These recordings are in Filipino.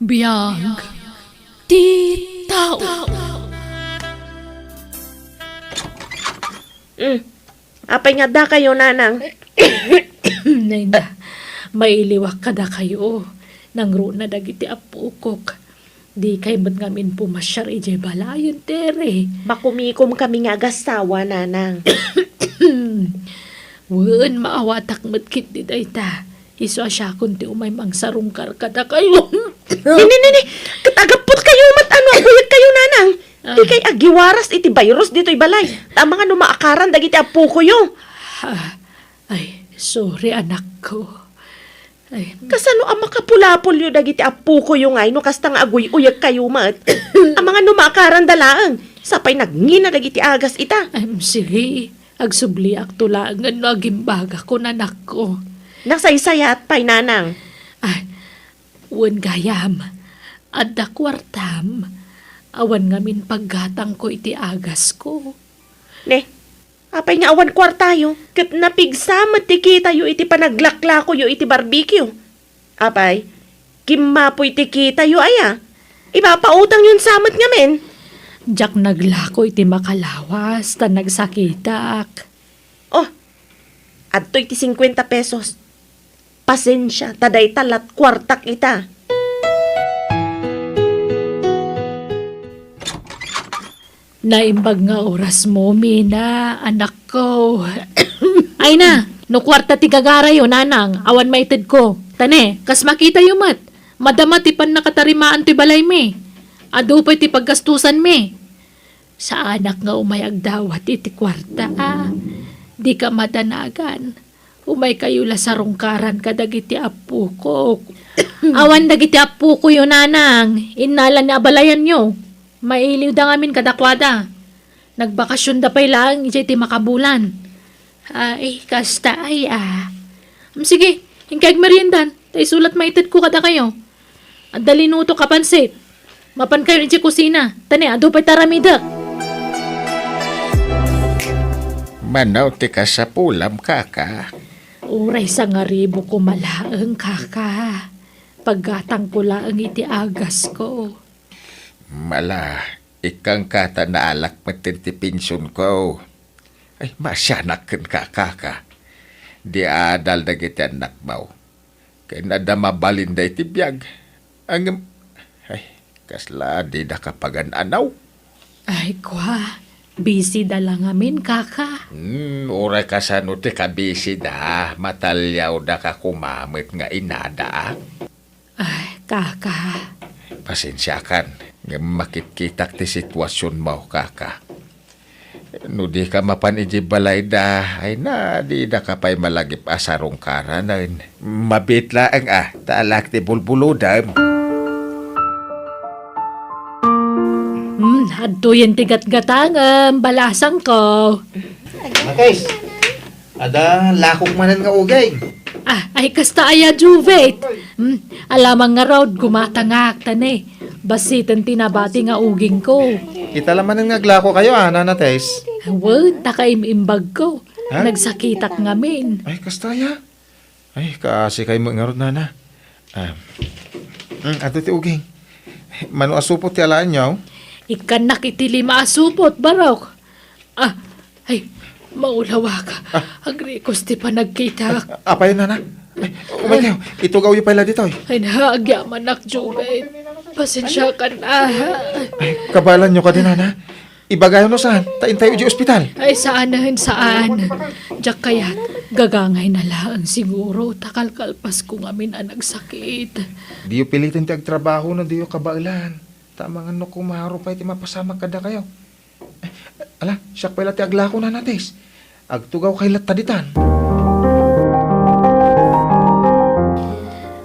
Biyag ti tao. Apay nga da kayo, nanang. Nayna, mailiwak kada kayo. Nangro na dagiti apukok. Di kay mat ngamin pumasyar ije balayon tere. Makumikom kami nga agasawa, nanang. Wen maawatak matkit di dayta. Iso asya kunti umay mangsarungkar kada kayo. Nini, katagapot kayo ano, abuyag kayo, nanang. Di kay agiwaras iti virus dito'y balay. Tama nga numaakaran dagiti apu ko yo. Ay, sorry anak ko. Ay, Kasano ang makapulapol yo dagiti apu ko yo ngay no kasta nga aguy uyag kayo mat. Ang mga numaakaran dalaang. Sapay nagngina dagiti agas ita. I'm sige. Agsubli ak tulangan no agimbaga ko nanak ko. Nasaysayat pay, nanang. Ay, wen gayam. Adda kwartam. Awan ngamin paggatang ko iti agas ko. Ne, apay nga awan kwartayo. Kat napigsamat ti kita yo iti panaglakla ko yo iti barbecue. Apay, kimapoy ti kita yo aya. Ipapautang yun samat nga men. Jak naglako iti makalawas ta nagsakitak. Oh, adto iti 50 pesos. Pasensya, taday talat kwartak ita. Naimbag nga oras mo, Mina, anak ko. Ay na, no kwarta ti gagara yo, nanang. Awan maited ko. Tane, kas makita yo mat. Madama ti pan nakatarimaan ti balay me. Ado pa ti paggastusan me. Sa anak nga umayag dawat iti kwarta, Di ka madanagan. Umay kayo la sarungkaran kadagiti apu ko. Awan dagiti apu ko yo, nanang. Inalan ni abalayan yo. Mailiw da ngamin kadakwada. Nagbakasyon da pa'y lang, iti makabulan. Ay, kasta ay Sige, hingkag meriendan. Tay sulat maited ko kada kayo. At dalinuto kapansit. Mapan kayo iti kusina. Tani, ado pa'y taramidak. Manaw ti ka sa pulam, kaka. Uray sa nga ribo ko malaang, kaka. Paggatang ko laang iti agas ko. Mala, ikang kata na alak matinti pinsyon ko. Ay, masyanak ka, kaka. Di adal na kita anak mo. Kaya nadama balinda iti biyag. Ay, kasla di nakapagan-anaw. Ay, kwa. Busy da lang amin, kaka. Uray ka sa nuti ka busy da. Matalyaw da ka kumamit nga inada. Ay, kaka. Pasensya kan. Nga makitkitak ti sitwasyon mo, kaka. No di ka mapaniji balay da, ay na, di da ka pa'y malagip asarong karan. Mabit laang talak ti bulbuludam. Hadto yan tigat-gatang, balasang ko. Guys, ada lakok manan nga ugay. Ay kasta aya Juvet. Alamang nga raw gumatangak tane. Basitan tinabati nga uging ko. Kita laman nga glako kayo, nanates. Wag, takaimimbag ko. Ha? Nagsakitak ngamin. Ay, kastaya. Ay, kasi kayo mga rod na. Ato ti uging. Mano asupot ti alaan nyo? Ikanak iti lima asupot, barok. Ay, maulawa ka. Agrikos ti pa nagkitak. Apay na. Ay, umay kayo. Itugaw yung pala dito. Ay, naagyaman nak, Juvet. Pasensya ka na. Ay, kabalan nyo ka din, nana. Ibagayon no saan? Tain tayo di ospital. Ay, saan. Diyak kaya't gagangay na lang siguro. Takalkalpas ko ngamin ang nagsakit. Di yung pilitin ti agtrabaho na di yung kabailan. Tama nga no kumaro pa iti mapasama kada kayo. Ala, siyak pala ti aglako na natis. Agtugaw kay lataditan.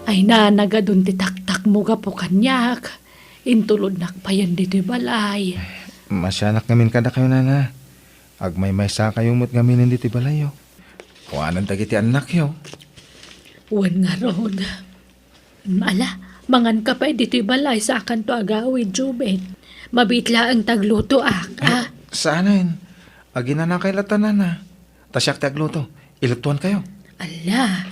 Ay na, nagadun ti taktak mo ga po kanyak. Intulod nakpayan dito balay. Masyanak ngamin kada kayo, nana. Agmay-may sa kayo mo't ngamin hindi ti balayo. Kuanan tagi ti anak yo. Wan nga ron. Ala, mangan ka pa dito balay sa akan to agawid, Jubet. Mabitla ang tagluto Saanin? Agina na kay latanan na. Tasyak ti agluto. Ilutuan kayo. Ala,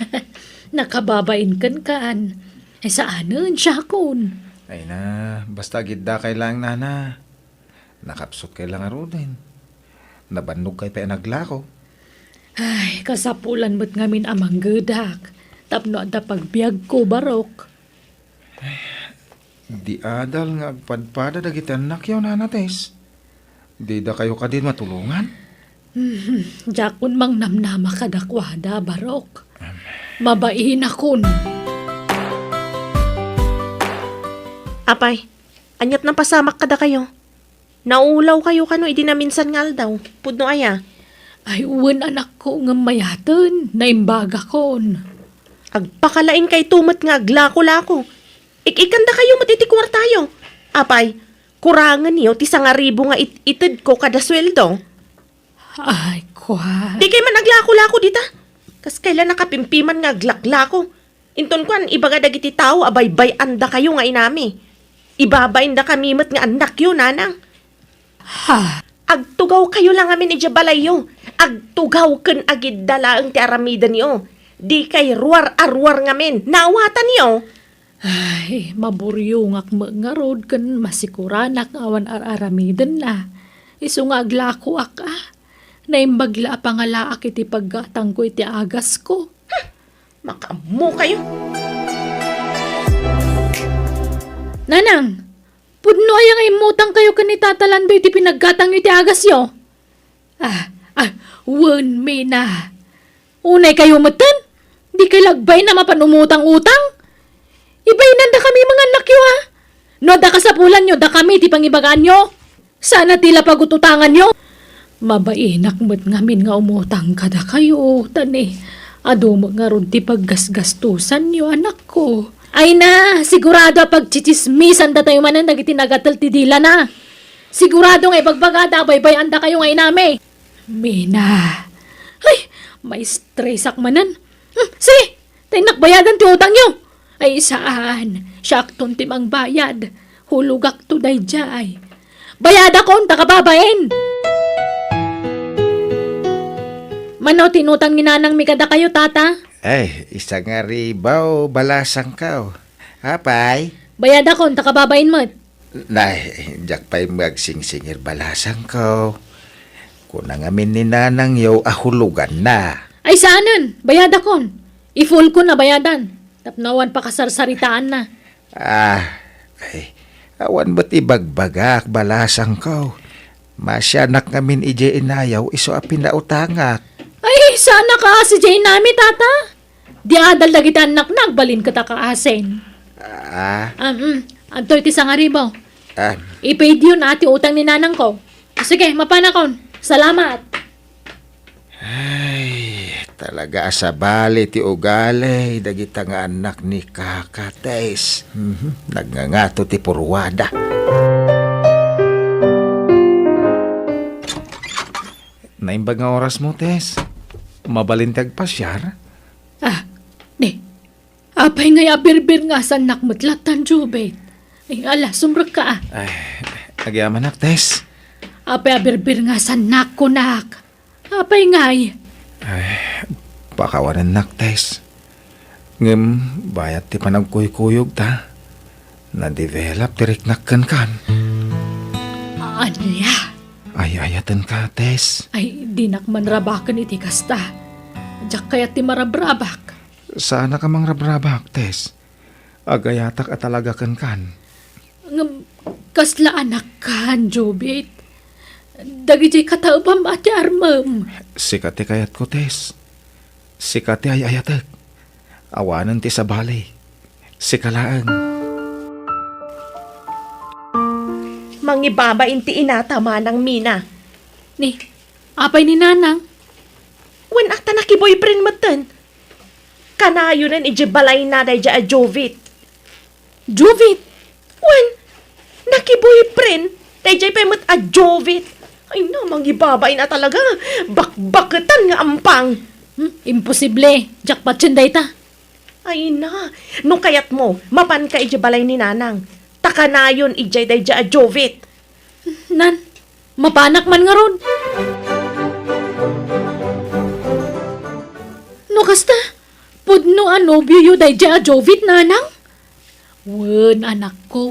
nakababain kan. Ay saanan siya kun. Ay na, basta gidda kay lang nana. Nakapsot kay lang arunin. Nabannog kay pa naglako. Ay, kasapulan mo't ngamin amang gedak. Tapno da pagbiag ko, Barok. Di adal nga agpadpada dagiti anak yaw nanates. Di da kayo kadin matulungan? Jakun mang namnama kadakwada, Barok. Mabain akon. Apay, anyat na pasamak kada kayo. Naulaw kayo kano, idi na minsan ngal daw. Pudno aya. Ay, uwan anak ko nga mayatan. Naimbaga kon. Agpakalain kay tumat nga aglako-lako. Ikikanda kayo matitikwar tayo. Apay, kurangan niyo ti 1,000 nga itid ko kada sweldo. Ay, kwa. Di kay man aglako-lako dita. Kas kailan nakapimpiman nga aglaklako. Inton kwan, ibaga dagiti tao, abay-bay anda kayo nga inami. Ibabayin da kami met nga anak yun, nanang. Ha? Agtugaw kayo lang amin ijabalayo. Agtugaw ken agid dalaang ti aramida niyo. Di kay ruar-arwar ngamin. Naawatan niyo. Ay, maburyong nga road kan masikuranak awan aramidan na. Isu nga aglako ak Naimbagla pangalaak iti paggatang ko iti agas ko. Makamu kayo. Nanang, pudno ay nga imutang kayo kanitatalan ba iti pinaggatang iti agas yo? Wan me na. Unay kayo matan? Di kay lagbay na mapanumutang-utang? Ibainan da kami mga anak yo ha? No da kasapulan nyo, da kami ti pangibagaan nyo? Sana tila pagututangan nyo? Mabainak mo't ngamin nga umutang kada kayo, tani. Ado mo nga ron ti paggasgastusan nyo, anak ko. Ay na, sigurado pagchichismisan da tayo manan nagiti nagatal ti dila na. Sigurado nga ipagbagada, baybay anda kayo nga inami. Mina. Ay, may stressak manan. Sige, tayo nakbayadan ti utang nyo. Ay saan? Syakton timang bayad. Hulugak to day jay. Bayad akong takababain. Mano tinutang ni nanang mikada kayo, tata? Ay, isa nga ribaw, balasang kao. Apay? Bayad akong takababain mo't. Nay, jak pa'y magsingsingir balasang kao. Kuna ngamin ni nanang yaw ahulugan na. Ay saanan? Bayad akong. I-full ko na bayadan. Tapnawan pa kasarsaritaan na. Ay, awan ba't ibagbagak balasang kao? Masyanak ngamin ije inayaw iso a pinautangak. Ay, sana ka si Jane nami, tata. Di adal lagi ta anak nagbalin ka ta kaasin. Antoy ti sangaribo. I-paid yun ati utang ni nanang ko. Sige, mapanakon. Salamat. Ay, talaga asabali ti ugali dagita nga anak ni Kakates. Nagngangato ti purwada. Naimbag nga oras mo, Tess. Mabalintag pasyar. Di. Apay ngay abirbir nga sa nakmutlatan, Jubet. Ay, ala, sumrag ka Ay, nagyaman nak, Tess. Apay abirbir nga sa nakunak. Apay ngay. Pakawanan nak, Tess. Ngem, bayat ti panagkuy-kuyog ta. Na-develop tirik nakkan kan. Anya? Ay, ayatan ka, Tess. Ay, di nakmanrabakan iti kasta. Diyak kaya ti marabrabak. Sana ka mang rabrabak, Tess. Agayatak at talaga kan. Kasla anak kan, Jubit. Dagiti kataubam ati armam. Sikati kayat ko, Tess. Sikati ay ayatak. Awanan ti sabali. Sikalaang. Mangibabain ti inatama ng Mina. Ni, apay ni nanang. Wen akta na ki boyfriend matan. Kanayo nan ijibalay na day a Jovit. Jubit! Wen, naki-boyfriend, day pa mat a Jovit. Ay na, mangibabain na talaga. Bakbaketan nga ampang. Imposible. Jackpot day ta. Ay na, nung kayat mo, mapan ka ijibalay ni nanang. Takanayon ijay day a Jovit. Nan, mapanak man nga ron. No kasta, pudno anobyo yu day a Jovit nanang? Wen, anak ko.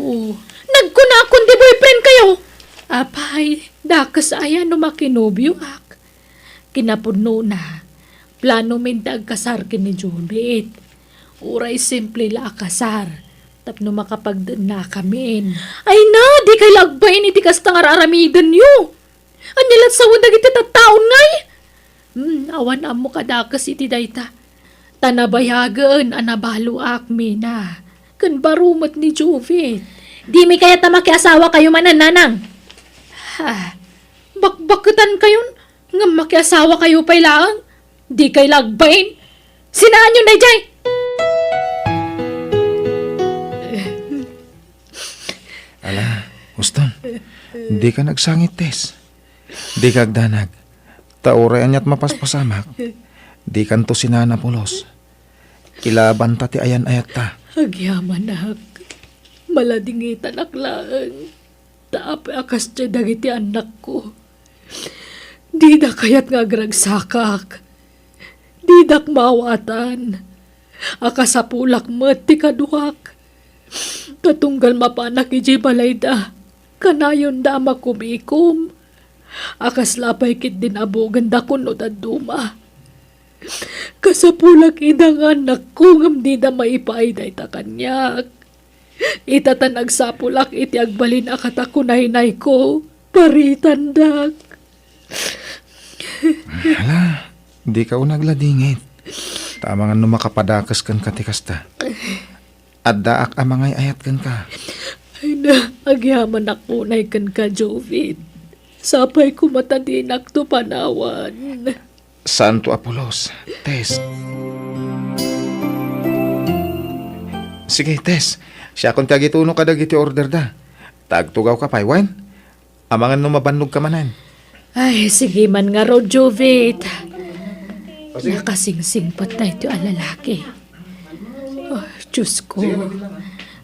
Nagkunakon di boyfriend kayo. Apay, dakas ayan no makinobyo ak. Kinapuno na. Plano min kasar kini Jubit. Uray simple la kasar. Tapno makapagdan na kamin. Ay na, di kay lagbayin iti kas tangararamidan nyo. Anyalat sa wadag iti tattaon ngay. Awan amo kadakas iti dayta. Tanabayagan anabalo akmi na. Kan barumat ni Jovit. Di may kaya makiasawa kayo manan, nanang. Ha, bakbakutan kayon. Nga makiasawa kayo pa'y laang. Di kay lagbayin. Sinaan nyo na jay. Ala, Uston, di ka nagsangit, Tess. Di ka agdanag. Tauray anyat mapaspasamak. Di kanto sinana pulos. Kilaban ta ti ayan ayat ta. Agyaman ak. Maladingitan aklaan. Taap akas dyan dagiti anak ko. Di da kayat nga agragsakak. Di dak mawatan. Akasapulak met ti kaduhak. Katunggal mapanak iji balayda. Kanayon da makumikom. Akas lapay kit din abogan da kuno da duma. Kasapulak idang anak ko ngam di da maipaiday ta kanyak. Itatan agsapulak iti agbalin akatakunay-nay ko. Paritandak. Ala, di ka nagladingit. Tama nga no makapadakas kan katikasta. Adda ak amangay ayat kan ka. Ay na, agyaman ako na ikan ka, Jovit. Sapay ko matadinak to panawan. Santo Apolos, Tess. Sige, Tess. Siya kung tagituno ka dagiti order da. Tagtugaw ka, paywan. Amangan no mabannog ka manan. Ay, sige man nga ro, Jovit. Nakasingsingpat na ito ang lalaki. Oh, Diyos ko.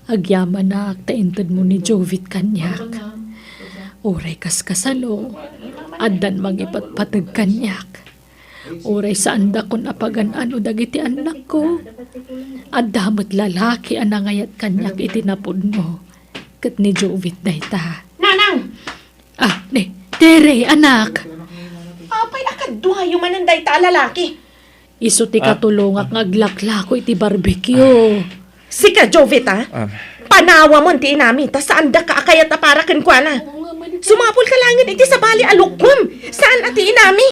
Agyaman na taintad mo ni Jovit kanyak. Oray kaskasano. Adan magipatpatag kanyak. Oray saan da kon apagan ano dagiti anak ko. Adamot lalaki anangayat kanyak itinapod mo. Kat ni Jovit na ita. Nanang! Ah, Tere, anak. Apay akaduha yung mananday ta lalaki. Iso ti katulungak ngaglaklako iti barbecue. Sika, Jovit, ha? Panawa mo, ti inami. Ta saan da ka akayat na para kwa na? Sumapol ka langit iti sa bali alukwam. Saan ati inami?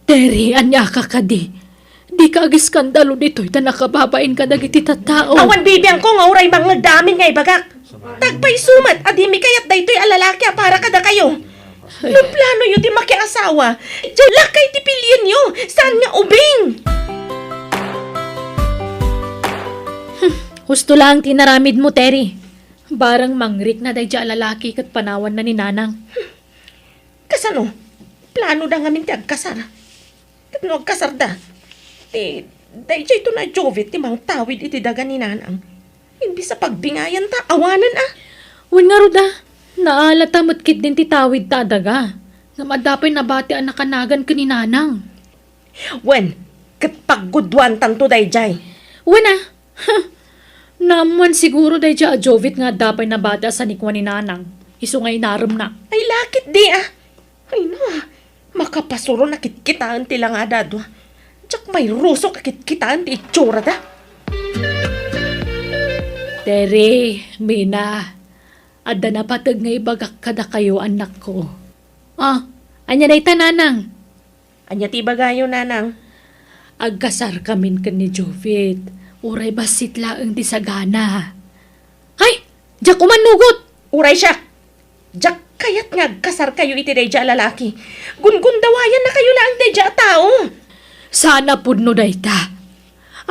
Tere, anya ka di. Di ka agiskandalo dito. Ita nakababain ka dagiti tattao. Awan bibiyang ko nga uray mga damin nga ibagak. Tagpay sumat, adimi kayat da ito'y alalaki para kada kayo. No plano yu di makiasawa. Diyan lakay ti pilyan yu. Saan nga ubing? Husto lang tinaramid mo, Terry. Barang mangrik na day dya lalaki kat panawan na ni Nanang. Kasano? Plano da nga minti agkasar. Katno agkasar da. Day ito na Jovit ti mang tawid iti daga ni Nanang. Hindi sa pagbingayan ta, awanan ah. Wan nga ruda. Naalata matkit din ti tawid ta daga. Nga madapay nabati ang nakanagan ka ni Nanang. Wen, katpaggudwan tanto day jay. Wan ah. Namuan siguro day dya Jovit nga dapay nabati sa nikwa ni Nanang. Iso ngay naram na. Ay lakit di ah. Ay no ah. Makapasuro na kitkitaan ti lang adado ah. Tsak may ruso kakitkitaan ti itsura da. Tere, Mina. Adda na patag nga ibagak kada kayo anak ko. Ah, anya na Nanang. Anya ti bagayo nanang. Agkasar kamin ka ni Jovit. Uray basit laang di sagana. Ay! Diyak umanugot! Uray siya. Jak kayat nga kasar kayo iti dayja lalaki. Gungundawayan na kayo lang dayja tao. Sana pudno dayta.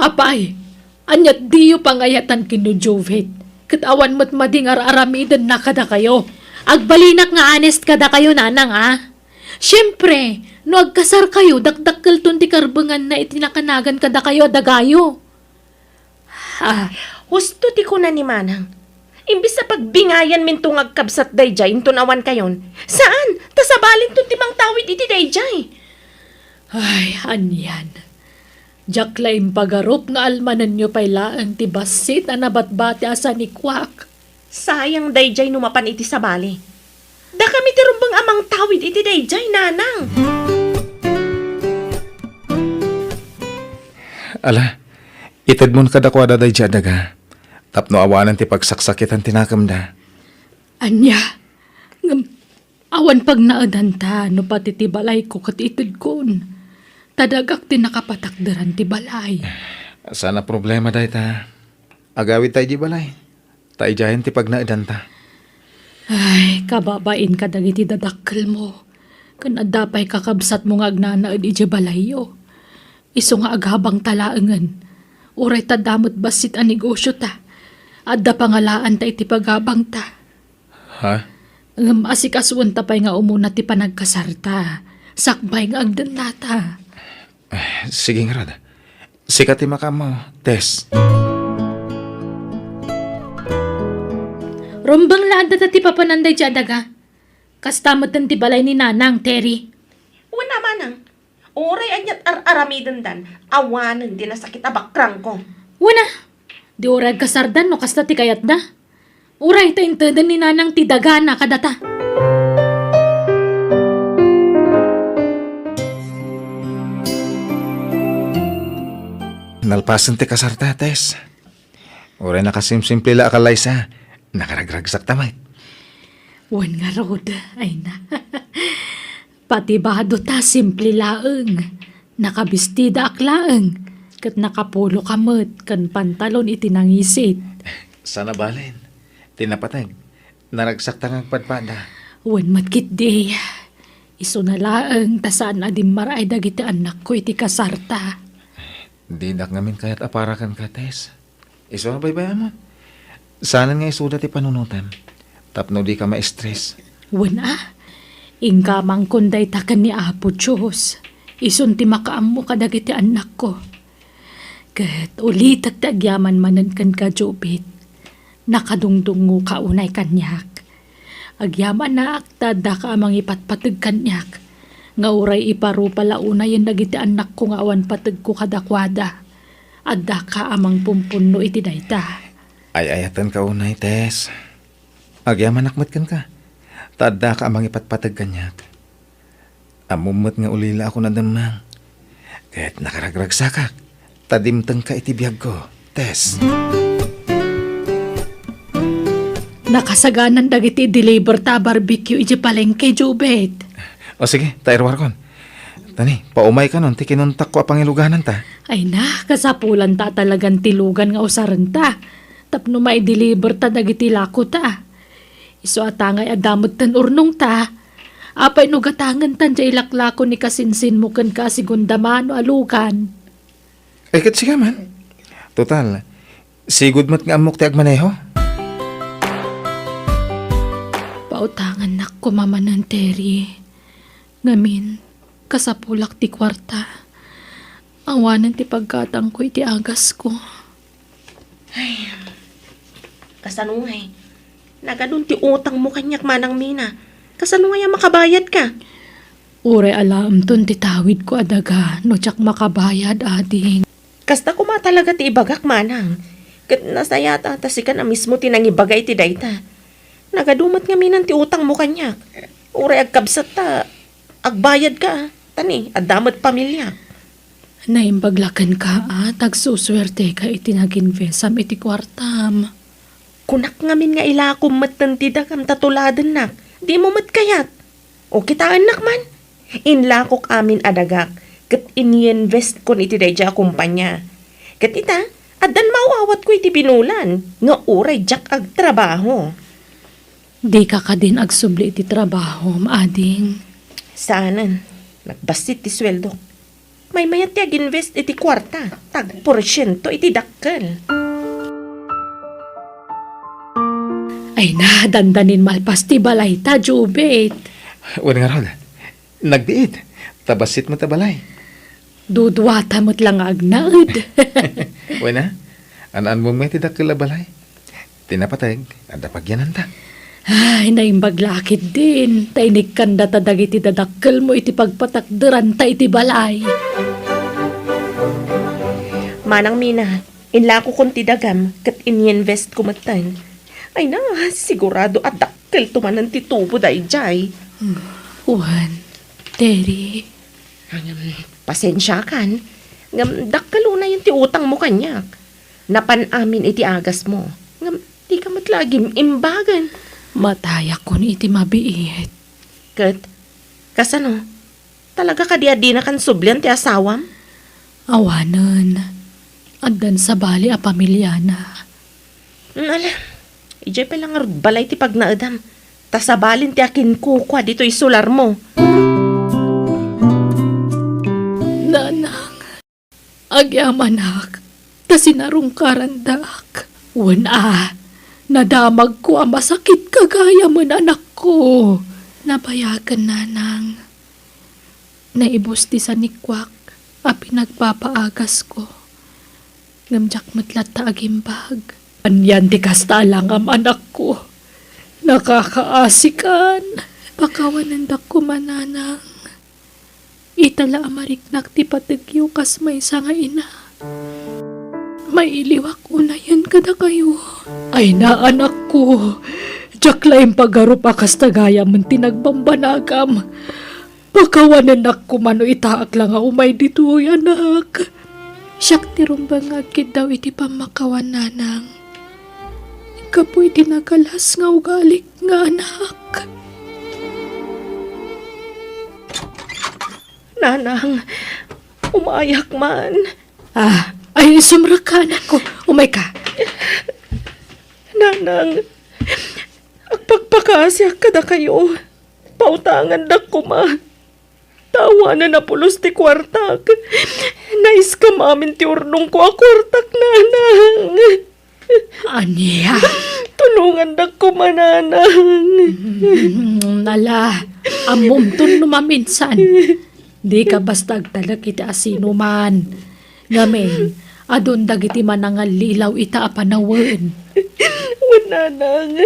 Apay, anyat diyo pangayatan kinu Jovit. Katawan mo't mading aramidan na kada kayo. Agbalinak nga honest kada kayo, nanang, Siyempre, no agkasar kayo, dakdakkel ton ti karbangan na itinakanagan kada kayo dagayo. Husto ti ko na ni manang. Imbis sa pagbingayan min tong agkabsat dayjay, inton awan kayon. Saan? Tasabalin ton timang tawid iti dayjay. Ay, anyan. Jaklaim pagarup nga almanan nyo pailaan ti basit na nabatbati asa ni Kwak. Sayang dayjay numapan iti sa bali. Da kami ti rumbang amang tawid iti dayjay, nanang. Ala, itad mo kadakwada day daga. Tapno awanan ti pagsaksakitan tinakam da. Anya, ngam, awan pag naadan ta, no pati ti balay ko kat itid kon. Tadagak ti nakapatakdaran ti balay. Sana problema day ta. Agawid tayo di balay. Tayo jayan ti pagnaidan ta. Ay, kababain ka dagiti dadakkel mo. Kanadapay kakabsat mo nga agnanaad iti balayo. Iso nga aghabang talaangan. Uray ta damot basit ang negosyo ta. Adda pangalaan ta iti paghabang ta. Ha? Asikaswan ta pa'y nga umuna ti panagkasarta. Sakbay nga agdan nata. Sige nga rad. Sikat ti makamo, Tess. Rumbang laan ta ti papananday ti adaga. Kastamatan ti balay ni Nanang, Terry. Wala manang. Oray anyat aramidan dan. Awanan din na sakit abakrang ko. Wana, di urag kasardan no kasta ti kayat da. Uray ta intedan ni Nanang ti daga na kadata. Nalpasan ti kasarta, Tess. Oray nakasimsimple la akalay sa. Nakaragragsak tamay. Wan nga rod, ay na. Pati bado ta simple laeng. Nakabistida aklaeng. Kat nakapulo kamot, kan pantalon itinangisit. Sana balin. Tinapatag. Naragsak tangang padpada. Wan matkit di. Iso na laeng, tasaan na di maray dagiti anak ko iti kasarta. Di dak ngamin kayat aparakan ka, Tess. Iso na baybaya mo. Sana nga isuda ti panunutan. Tapno di ka ma-stress. Wan ingkamang kunday takan ni Apo Diyos. Isun ti makaam mo kadagiti anak ko. Kat ulit at agyaman manan kan ka, Jobit. Nakadungdungo ka unay kanyak. Agyaman na aktada ka amang ipatpatag kanyak. Nga uray iparu pala unay yung dagiti anak ko nga awan patag ko kadakwada. Adda ka amang pumpuno iti dayta. Ay ayatan ka unay, Tess. Agyaman nakmat kan ka. Tada ka amang ipatpatag kanyak. Amumot nga ulila ako na damang. Kahit nakaragragsakak. Tadimtang ka iti biyag ko, Tess. Nakasaganan dagiti deliver ta barbecue iti palengke, Jobet. O sige, tayo warkon. Tani, paumay ka nun, ti kinuntak ko apangiluganan ta. Ay na, kasapulan ta talagang tilugan nga usaran ta. Tapno may deliver ta dagiti lako ta. Iso atangay adamot tan urnong ta. Apay no gatangan tan jay laklako ni kasinsin mo kan kasigundamano alukan. Ay, kat siya man. Total, sigud mat nga amok ti agmaneho. Pautangan nak ko mamanan, Terry. Ngamin, kasapulak ti kwarta. Awanan ti pagkatang ko iti agas ko. Kasanungay. Nagadun ti utang mo kanyak manang mina. Kasanungay ang makabayad ka. Ure alam ton ti tawid ko adaga no tsak makabayad ading. Kasta ko talaga ti ibagak manang. Kat nasayata tasikan na mismo tinangibagay ti dayta. Nagadumat nga minan ti utang mo kanyak. Ure agkabsat ta. Agbayad ka. Tani, adamat pamilya. Naimbaglakan ka tagsuswerte ka iti nag-invest iti kwartam. Kunak ngamin nga ilakom matantida kam tatuladan nak. Di mo matkayat. O kita anak man. Inlakok amin adagak. Kat ini-invest ko iti dayja kumpanya. Kat ita, adan mauawat ko iti pinulan. Nga uray jak ag trabaho. Di ka ka din agsubli iti trabaho, maading. Saanan, nagbasit ti sweldo. May mayat ti ag-invest iti kwarta. Tag porsyento iti dakkel. Ay na, dandanin malpas ti balay ta, Jobet. Wala nga rod. Nagdiid. Tabasit mo tabalay. Dudwata mo't lang agnaid. Wala. Anaan mo may tidak balay. Tinapatag. Ada pagyanan ta. Ay, naimbaglakit din. Tainig kanda tadag iti dadakkel mo iti pagpatakderan ta iti balay. Manang Mina, inla ko kung tidagam kat ininvest ko matan. Ay na, sigurado at dakkel tumanan ti tubo day jay. Juan, Terry, Pasensya kan. Ngam dakkalo na yung ti utang mo kanyak. Napan-amin iti agas mo. Ngam di ka matlagim imbagan. matayak ko ni iti mabiit. Kat, kasano? Talaga ka di na kan sublian ti asawam? Awanan, addan sa bali a pamilyana. Ala, ijay pa lang balay ti pagnaadam. Tasabalin ti akin kukwa dito isular mo. Nanang, agyamanak, ta sinarong karandak. Una, nadamag ko ang masakit kagaya mo anak ko. Nabayagan nanang. Naibus ti sa nikwak, a pinagpapaagas ko. Ngamjak matlat ta agimbag. Anyan ti kasta lang ang anak ko. Nakakaasikan. Pakawanandak ko mananang. Itala amariknak ti patigyo kas may nga ina. May iliwak unayan kada kayo. Ay na anak ko. Diyaklaim pagarupa kas tagaya man tinagbambanagam. Pakawanan ko mano itaak lang nga umay dito anak. Siyak ti rumbang agkid daw iti pamakawan nanang. Kapoy tinagalas nga ugalik nga anak. Nanang, umayak man. Ay sumrakanan ko. Umay ka. Nanang, agpagpakasya kada kayo. Pautangan dak ko ma. Tawanan na pulos ti kwartak. Nais ka mamin ti urnong ko a kwartak, nanang. Aniya. Tulungan dak ko mananang. Nala, amumtun numaminsan. Di ka basta agtalag iti asino man. Ngamen, adun dagiti manangal lilaw ita apanawen. Wananang,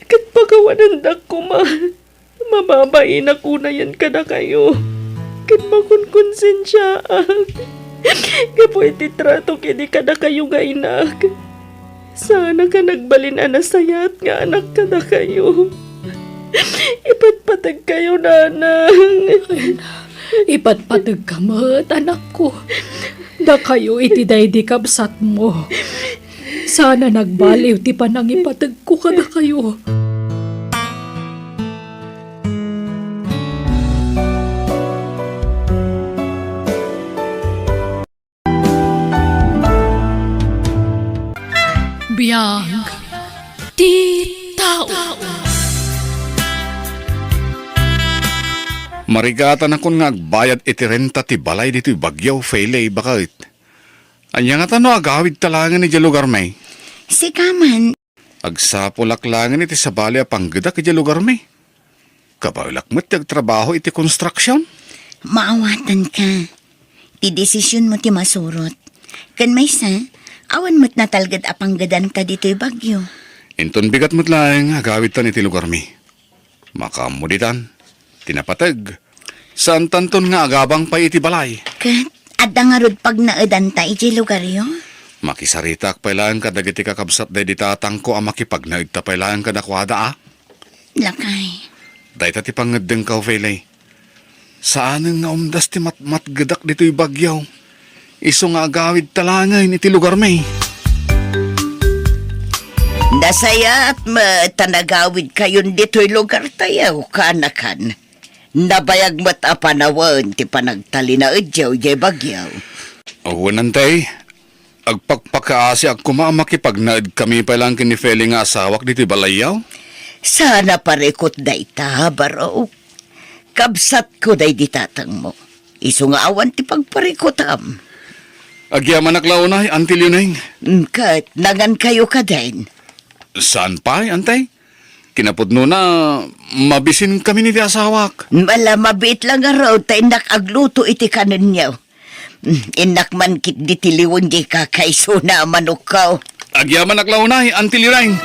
kat pagawanan dak ko ma. Mababain ako na yan kada kayo. Kat makunkonsensyaak. Kapoy ti trato kini kada kayo nga inak. Sana ka nagbalin anasayat nga anak kada kayo. Ipatpatag kayo, nanang. Ipatpatag ka mat, anak ko. Da kayo iti di kabsat mo. Sana nagbaliw ti panang ipatag ko kada kayo. Biyag ti tao. Marigatan akon nga agbayad iti renta ti balay dito Bagyaw, Faylay, bakit? Anya nga tano agawid talangan ni lugar may. Sikaman, Agsapulak langan iti sabali a panggadak iti lugar may. Kabalak mo't trabaho iti construction. maawatan ka. Ti desisyon mo ti masurot. Kan may sa, awan mo't natalgad apanggadan ka dito'y Bagyo. Inton bigat mo't lang agawid tan iti lugar may. Makamuditan, tinapatag. Saan tanton nga agabang pa iti balay. Kat, adda nga rod pag naedan ta iti lugar yo. Makisaritak pailaan ka dagiti kakabsat day ditatang ko ang makipagnaig ta pailaan ka dakwada Lakay. Day ti pangedeng ka, Faylay. Saan nga umdas ti matgadak dito'y Bagyaw? Iso nga agawid talangay iti lugar may. Nasaya at matanagawid kayon dito'y lugar tayaw, kanakan. Nabayag mo't apanawan ti panagtali na udyaw jay Bagyaw. O nantay, agpagpakaasi ag makipagnaid kami pailang kini Feli nga asawak dito'y balayaw. Sana parekot day ta, baro. Kabsat ko day ditatang mo. Iso nga awan ti pagparikotam. Agyaman aklaunay, antil yun Kat, nangan kayo ka din. Saan pa, antay? Kinapudno na, mabisin kami ni di asawak. Malamabit lang nga raw, ta inak agluto iti kanon niyaw. Inak man kit ditiliwon di kakaiso na manukaw. Agyaman aklaunay, antil yun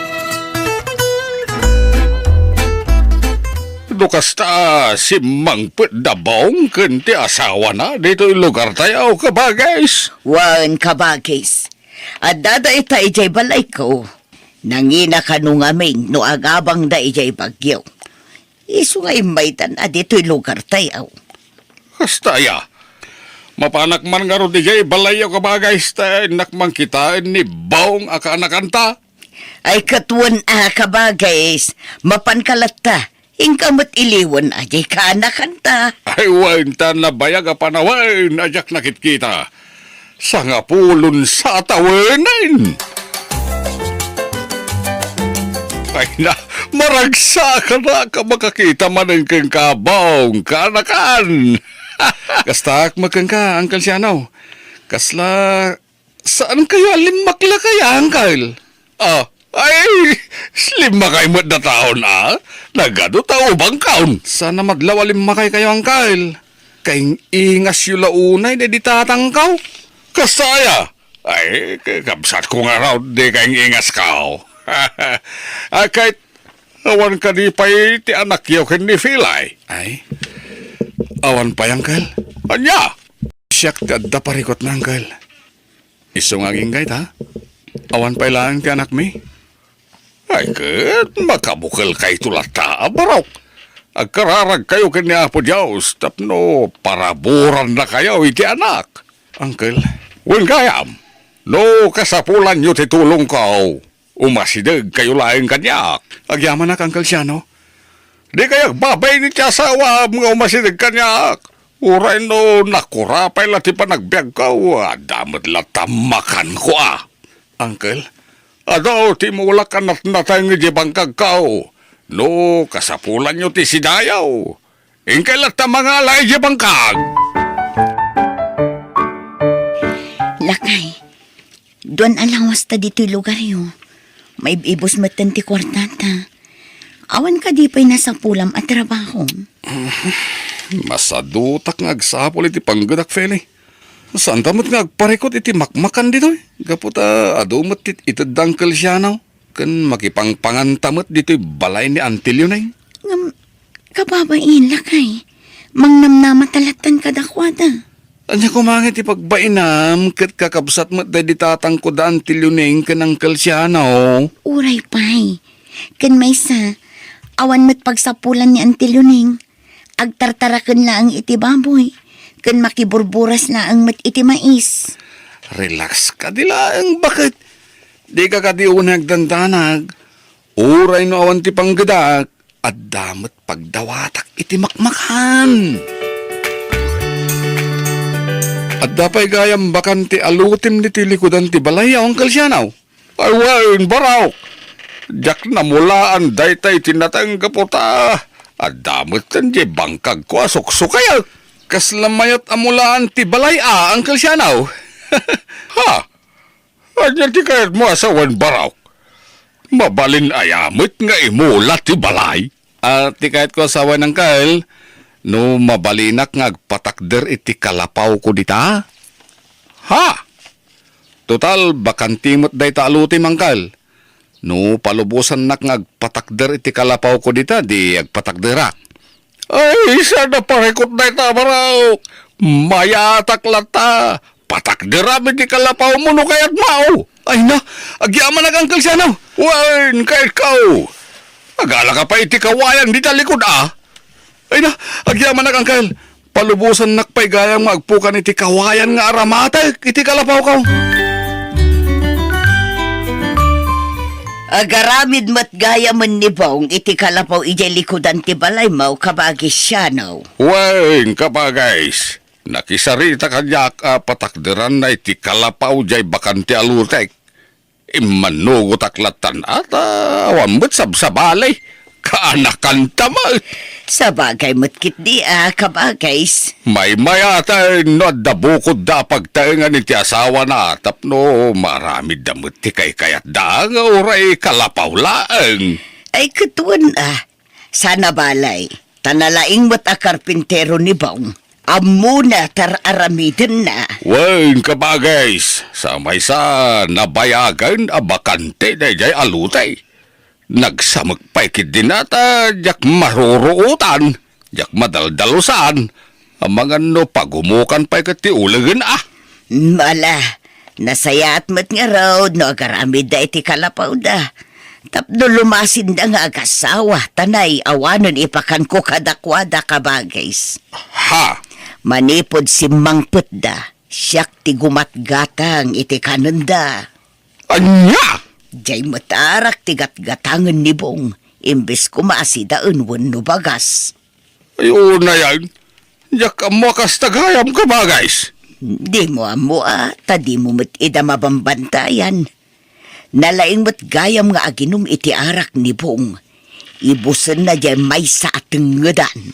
no kasta si Mang Dabong kenti asawa na dito yung lugar tayo kabagays. Wan kabagis. At dada ita ijay balay ko. Nangina ka nung amin no agabang da ijay bagyo. Isu nga imbaitan a dito yung lugar tayo. Kasta ya. Mapanak man nga ro di jay balay yung kabagays ta nakman kita ni Baong akanakanta. Ay katuan kabagis. Mapan kalata. Ingkamot iliwan ajay ka anakanta. Ay wain na bayag a panawain ajak nakit kita. Sa nga pulon sa tawanan. Ay na, maragsa ka na ka makakita man ang kang kabong kanakan. Kastak makang ka, Uncle Sianaw. Kasla, saan kayo alimakla kaya, Uncle? Ay, limakay mo't na taon Nagado tao bang kaon? Sana madlaw alimakay kayo, Uncle. Kaing ingas yung launay na di tatangkaw. Kasaya, ay, kabsat ko nga raw, di kaing ingas kao. Kahit awan ka di pa'y ti anak yaw kan ni Filay. Ay, awan pa yung kal. Anya? Siyak ti adda parikot na ang kal. Isong ang ingay ta? Awan pa ilang ti anak mi? Ay, kat makabukal kay tulata, barok. Agkararag kayo kan ni Apo Diyos, tapno paraburan na kayo iti anak. Uncle, wen gayam, no kasapulan nyo ti tulong ko. Umasidag kayo laing kanyak. Agyaman na, Uncle Siano. Di kayak babay ni tiyasawa mga umasidag kanyak. Uray no nakurapay lati pa nagbiag ka. Damot latamakan ko Uncle, adaw ti mulakan at natang di bangkag ka. No kasapulan nyo ti sidayaw. Ingkay lata mga alay di bangkag. Lakay, doon alawas ta dito'y lugar yun. May ibos matanti kwartata. Awan ka di pa'y nasa pulam at trabaho. Masadutak nga agsapol iti panggadak, Feli. Saan tamot nga agparikot iti makmakan dito? Gaputa adumot itadangkal siya now. Kan makipangpangan tamot dito'y balay ni Antilio na yun. Kababain, lakay. Mangnamnamatalatan ka dakwada. Anya kumangit ipagbainam kat kakabsat mo da di tatangko da Antilio na yun kanang kalsyano. Uray pay. Kan may sa, awan mo't pagsapulan ni Antiluning. Agtartarakan na ang iti baboy. Kan makiburburas na ang mat iti mais. Relax ka dilaang bakit? Di ka kadi unag dandanag. Uray no awan ti panggadak. At damot pagdawatak iti makmakan. At dapay gayam bakan ti alutim ni ti likudan ti balay ang kalsyanaw. Ay wain baraw. Jak na mulaan daytay tinatanggap po ta. At damot tan di bangkag ko asok-sukaya. Kaslamayat amulaan ti balay ang kalsyanaw. Ha? Anya ti kayat mo asawan baraw. Mabalin ayamit nga imulat ti balay. At ti kayat ko asawan ng kail. No mabalinak nga agpatakder iti kalapaw ko dita. Ha? Total bakantimot day taaluti mangkal. No palubusan nak nga agpatakder iti kalapaw ko dita di agpatakdera. Ay sana parekot day tabaraw. Mayatak lata. Patakdera iti kalapaw mo no kayat mao. Ay na, agyaman nagangkal siya no. Wain kayat kao. Agala ka pa iti kawayan di talikod Ay na, agyaman na Uncle. Palubusan nakpay gayang magpukan iti kawayan nga aramata, iti kalapaw ka. Agaramid mat gaya man ni Bong iti kalapaw ijay likudan ti balay mau kabagis siya now. Wain ka pa guys. Nakisarita kanyak patakderan na iti kalapaw jay bakanti alutek. Imanugot aklatan at awan mo't sabsabalay. Kaanakan tamat. Sa bagay mo't kitdi kabagays. May mayatay no dabukod da pagtaingan iti asawa na tapno marami damot ti kay kayat da nga uray kalapaw laeng. Ay katuan sana balay. Tanalaing mo't karpintero ni Bong. Amuna tar aramidin na. Wain kabagays, sa may sa nabayagan bakante na jay alutay. Nagsamagpay kid din ata, jak maruruutan, jak madaldalusan, ang mga no pagumukan pa'y kati ulagan Mala, nasayat mat nga raw, no agaramid da iti kalapaw da. Tapno lumasin da nga agasawa, tanay, awanon ipakan ko kadakwada kabagays. Ha? Manipod si Mangput da, siyak ti gumatgatang iti kananda. Anya? Jay matarak ti gatgatangan ni Bong, imbes kumasi daun no bagas. Ayun na yan. Jak mo kas tagayam ka ba, guys? Di mo tadi mo mat ida mabambantayan. Nalaing mat gayam nga aginom iti arak ni Bong. Ibusan na jay may sa ateng ngadan.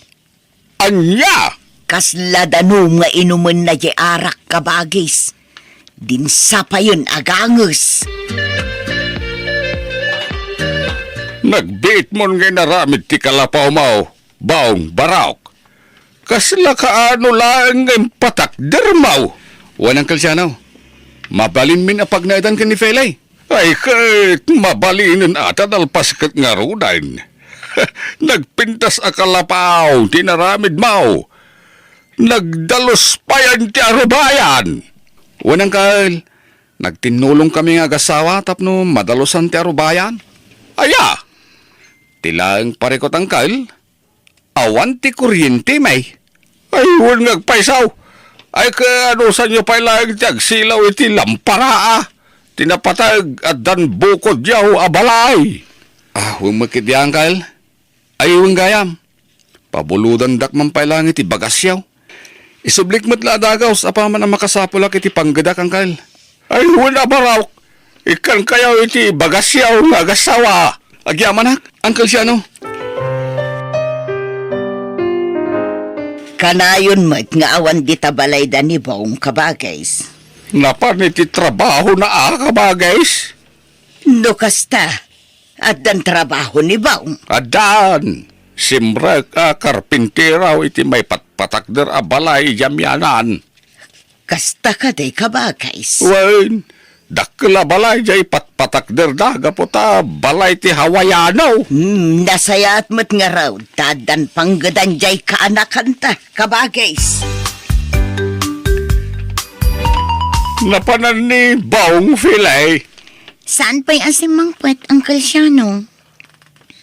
Anya? Kasladanom nga inuman na jay arak kabagis. Dinsa pa yun agangus. Nagbiit mo nga naramid ti kalapaw mo, baong baraok. Kasla kaano lang ang patakder mo. Wanang kalsyanaw. Mabalin min apag naidan ka ni Felay. Ay kahit mabalinin ata dalpaskat nga rudain. Nagpintas a kalapaw, tinaramid mo. Nagdalos pa yan ti arubayan. Wanang kal, nagtinulong kami nga gasawa tapno madalosan ti arubayan. Aya, tilang parekot ang kal, awan ti kuryente may. Ay, huwag ngagpaisaw. Ay, kaano sa inyo pa ilang tiyag silaw iti lampara tinapatag at dan bukod yaw abalay. Huwag makidiyang kal. Ay, huwag gayam. Pabuludan dakman pa ilang iti bagasyaw. Isublik mo't ladagaw sa apaman ang makasapulak iti panggadak ang kal. Ay, huwag na baraw. Ikan kayaw iti bagasyaw nga gasawa. Agyamanak, Uncle Siano. Kanayon mat nga awan di tabalay da ni Bong kabagays. Napan iti trabaho na kabagays. No kasta, at dan trabaho ni Bong. Adan, simra ka karpinteraw iti may patpatakder a balay jamyanan. Kasta ka day kabagays. Wen, dakla balay jay patpatakder daga po ta balay ti Hawaianaw. Nasayat mat nga raw, tadan panggadan jay kaanakan ta kabagays. Napanan ni Baong Filay. Saan pa'y asimangpwet, Uncle Siano?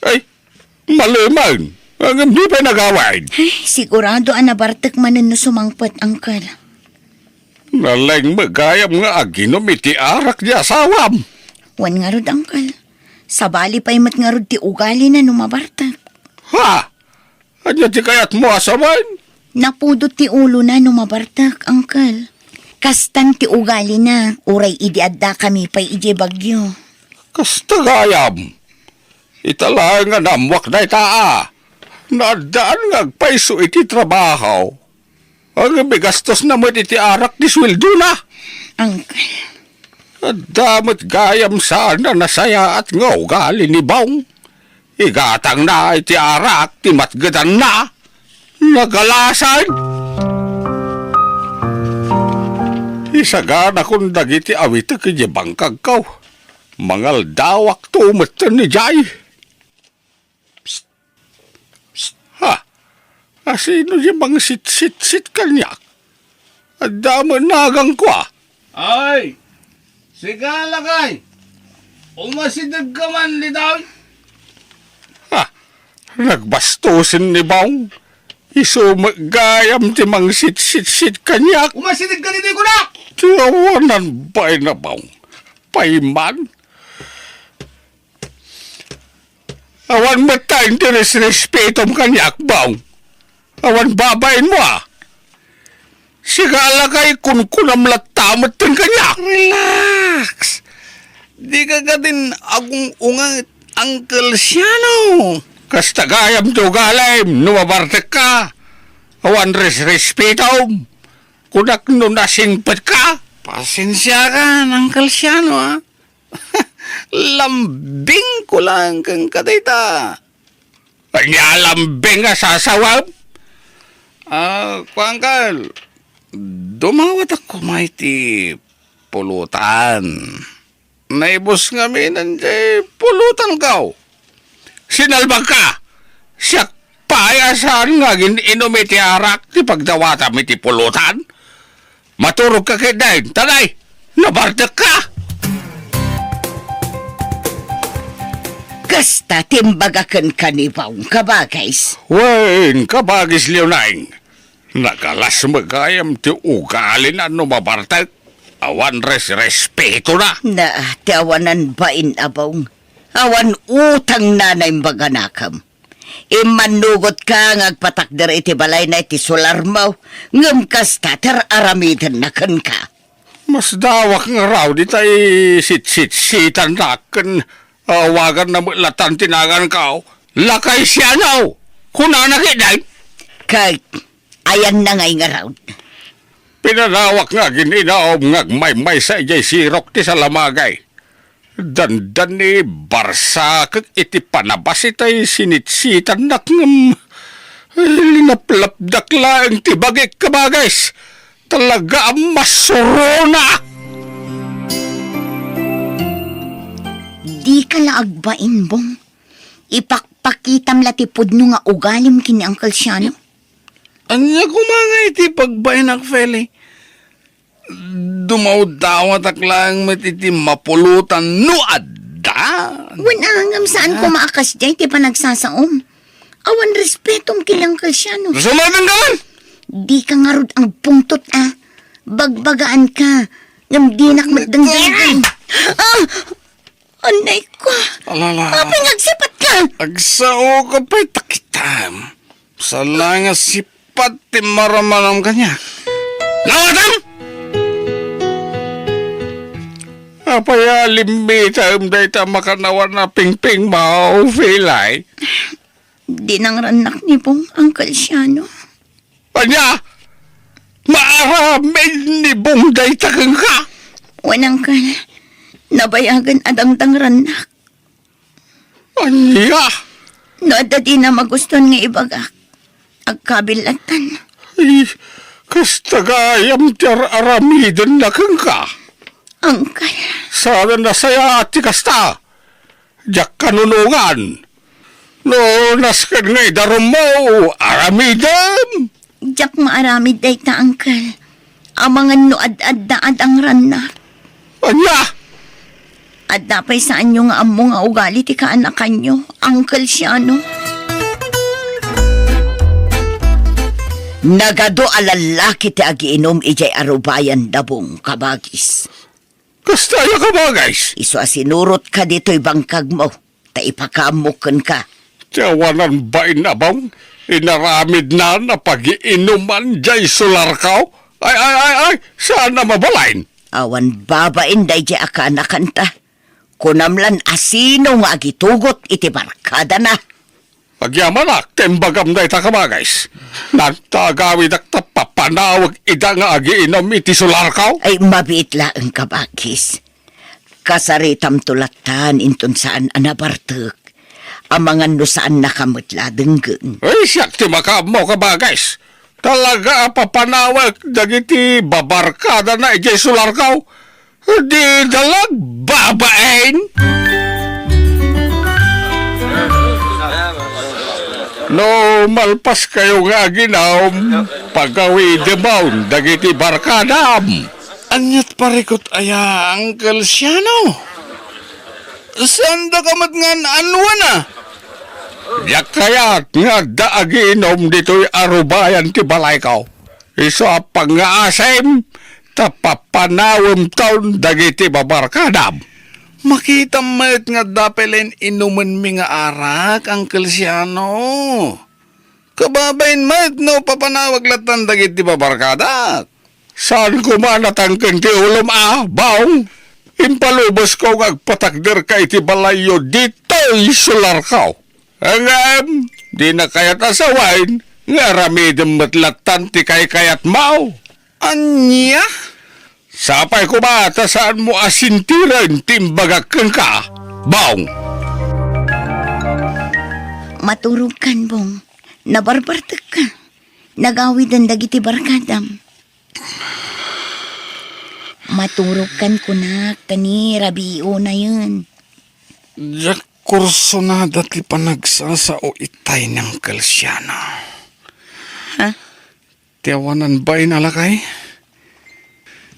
Ay, malimang. Ang hindi pa nagawain. Ay, sigurado anabartek manan no sumangpwet, Uncle. Nalang magayam nga aginom iti arak di asawam. Wan nga rod, Uncle. Sabali pa'y mat nga rod ti ugali na numabartek. Ha? Anya ti kayat mo asaman? Napudot ti ulo na numabartek, Uncle. Kastan ti ugali na, uray idi adda kami pa'y ije bagyo. Kastagayam. Itala nga namwak na itaa. Nadaan nga agpaiso iti trabaho. Ang bigastos na mo iti arak di sweldo na. Uncle, Damot gayam sana nasaya at nga ugali ni Bong. Igatang na iti arak, ti matgadan na. Nagalasan. Isagan akong dagiti awita kaya bangkag kaw. Mangal dawak tumatan ni Jay. Psst. Psst. Ha? Asino yung mga sit-sit-sit kanyak? Adama nagang kwa. Ay! Sigala kay! Umasidag ka man ni daw! Ha? Nagbastusin ni Bong. Isumagayam ti mga sit-sit-sit kanyak. Umasidag ka ni ko na! Tiyawanan ba'y na Bong? Paiman? Awan mo tayong tinisrespetom kanyak, Bong. Awan babayin mo Sigala kay kunkunam latamat din kanyak. Relax! Di ka ka din akong ungat, Uncle Siano. Kastagayam to galayim, numabartek ka. Awan respetom. Kunak no nasingpat ka. Pasensya ka, Uncle Siano, Lambing ko lang kang kadita. Anya lambing nga sasawab. Kuangkal, dumawat ako may ti pulutan. Naibos nga minan di pulutan ka. Sinalbag ka! Siya payasan nga inom iti arak ti pagdawata iti pulutan. Maturog ka kay Dain. Tanay, nabardak ka! Kasta timbagakan ka ni Baong kabagays. Wen, kabagis Leonaing. Nagalas magayam ti ugalin ano mabartag. Awan respeto na. Na tiawanan bain abong. Awan utang nanay baganakam. Imanugot ka ngagpatakder iti balay na iti solar mo. Ngam kasta aramidan na kan ka. Mas dawak nga raw di tay sit-sit-sitan nakan. Awagan na mulatan tinagan ka. Lakay siya na. Kuna nakiday. Kay ayan na ngay nga raw. Pinalawak nga gininaom ngagmay-may sa ijay sirok ti sa lamagay. Dandan ni Barsa kag iti panabas itay sinitsitan nak ngam. Linaplapdak lang ti bagay kabagays. Talaga ang masurona. Di ka laagbain, Bong. Ipakpakitam latipod no nga ugalim kini Uncle Siano. Anya kumangay iti pagbain ak feli. Dumaw-dawat ak lang matiti mapulutan no adda. Wanangam saan ko maakas jay ti panagsasaom. Awan respetom kini Uncle Siano. Sumagan ka man! Di ka nga rod ang pungtot Bagbagaan ka. Ngam di nakmadangdagan. Anay ko. Alala. Pinagsipat ka. Agsao ka pa'y takitam. Sa lang nga sipat ti maramanam kanya. Nawatam! Apaya limitam day ta makanawan na pingping mao filay. Di nang ranak ni Bong, Uncle Siano. Anya! Maaramid ni Bungday takang ka! Wanang ka, nabayagan adang ranak. Anya! No, di na maguston nga ibagak. Agkabilatan. Ay, kastagayam ti aramidan na kang ka. Uncle, Sana na saya ati kasta. Diyak kanunungan. No, naskan ngay darum mo, aramidan. jak maaramid day ta, Uncle. Amangan no ad-ad ang ranak. Anya! At dapay saan nyo nga amo nga ugali ti kaanakan nyo, Uncle Siano. Nagado alalaki ti agiinom ijay arubayan dabong kabagis. Kastaya ka ba, guys? Iso asinurot ka dito'y bangkag mo. Ta ipakamukan ka. Tiyawanan ba inabang? Inaramid na pag-iinuman jay sularkaw? Ay, sana mabalain. Awan babain day jay akanakan ta. Kunamlan asino nga agitugot iti barkada na. Agyamanak, tembagam na ita ka ba, guys? Nagtagawid ak tapapanawag ida nga agiinom iti sularkaw? Ay mabit laeng kabagis. Kasaritam tulatan inton saan anabartek. Amangan no saan nakamutla denggeng. Ay, siyak ti makamo ka ba, guys? Talaga papanawag dagiti babarkada na ijay sularkaw? Di dalag babain? No, malpas kayo nga ginom, pagawi demaun dagiti barkadam. Anyat parikot aya, Uncle Siano. Saan da kamat nga anwa na? Yak kayat nga daaginom dito'y arubayan ti balay kaw. Iso apang nga asem, tapapanawam taon dagiti babarkadam. Makita mayat nga dapelen inuman mi nga arak, Uncle Siano. Kababain mayat no papanawag latan dagiti babarkada. Saan kumanatangkan ti ulom baong? Impalubos ko ngagpatakder ka iti balayo dito'y sularkaw. Angam, di na kayat asawain, nga ramidem matlatan ti kayat mau. Anya? Sapay kumata saan mo asintiran timbagakan ka, baong. Maturog kan, Bong. Nabarbartek ka. Nagawid ang dagiti barkadam. Maturog kan kunak, tani, rabio na yun. Diyak kursunada ti panagsasao itay ng kalsyana. Ha? Tiyawanan ba'y nalakay?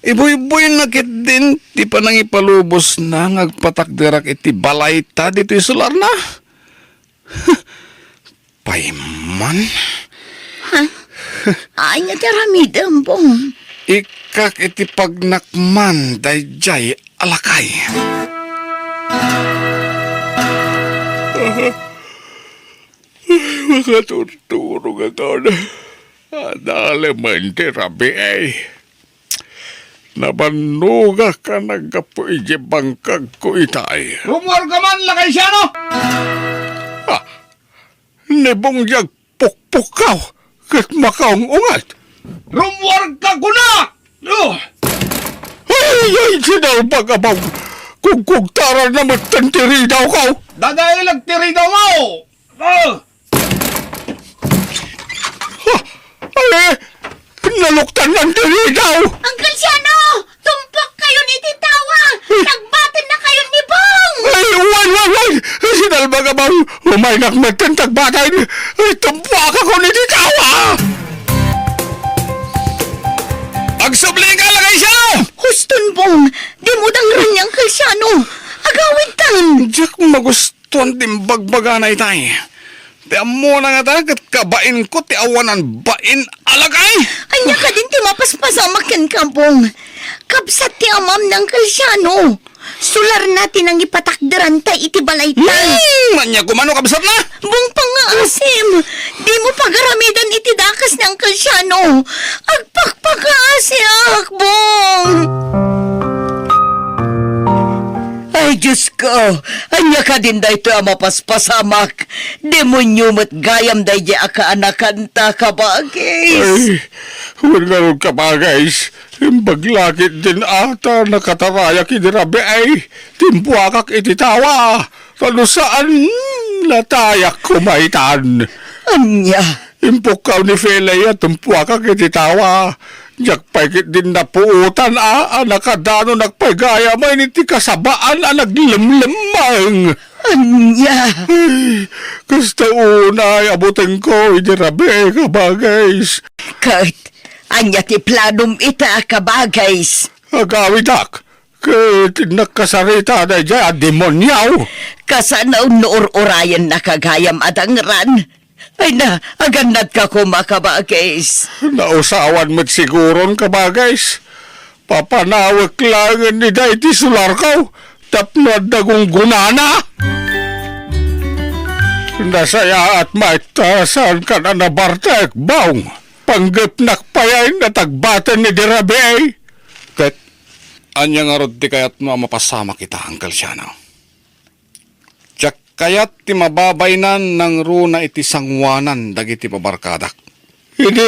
Iboy-boy nakit din ti panangipalubos na ngagpatakdirak iti balay ta dito isular na. Payman? Ay nga taramidam pong. Ikak iti pagnakman dayjay alakay. Makatuturo ka doon. Adale man ti rabi ay. Nabanuga ka nagapo iji bangkag ko itay. Rumor ka man, lakay siya, no? Nibongjag pukpukaw kat makaong ungat. Rumor ka kuna! No! Ay, sinalbag abaw. Kung kugtaran na matantiri daw ka. Dadailag tiri daw mo! Oh! Ay, naluktan ng tiri daw. Uncle Siano! Tumpak kayo ni Titawa! Nagbatin na kayo ni Bong! Ay, wan! Sinalbag abaw. Umaynak matantag batay. Ay, tumpak ako ni Titawa. Agsubli ka, lakay siya, no? Huston Bong! Di mo dangran niyang Uncle Siano! Agawin tan! Diyak magustuhan din bagbaga na itay. Ti amo na nga tagat kabain ko ti awanan bain alagay. Anya ka din ti mapaspasamakan ka, Bong. Kapsat ti amam ng Uncle Siano. Sular natin ang ipatakdaran ta iti balay ta. Manya kumano kabsat na. Bong pangaasim! Di mo pagaramidan iti dakas ng Uncle Siano. Agpakpakaasiak, Bong! Ay, Diyos ko! Anya ka din da ito ang mapaspasamak. Demonyo mo't gayam da iti akaanakan ta kabagis. Ay, wala ka pa guys. Baglakit din ata nakatarayak idirabi ay. Timpuakak ititawa. Kano saan natayak kumaitan. Anya? Impukaw ni Felay at timpuakak ititawa. Jak paikit din na puutan nakadano nagpagaya may niti kasabaan naglimlimang. Anya? Ay, kasta una ay abutin ko idirabi kabagays. Kahit anya ti planum ita kabagays. Agawidak, kat nakasarita na dyan, demonyaw. Kasanaw noor-orayan nakagayam adangran. Ay na, agannat ka kumakabagays. Nausawan mo't siguron kabagays. Papanawag lang ni Daiti Sular ko, tapnod na kong gunana. Nasaya at maitasan ka na nabartek, baong. Panggap nakpayain na tagbatan ni Dirabe. Kat, anya nga rod di kayat mo mapasama kita, Uncle Siano. Tsak kayat ti mababaynan ng runa iti sangwanan dagiti pabarkadak. Hindi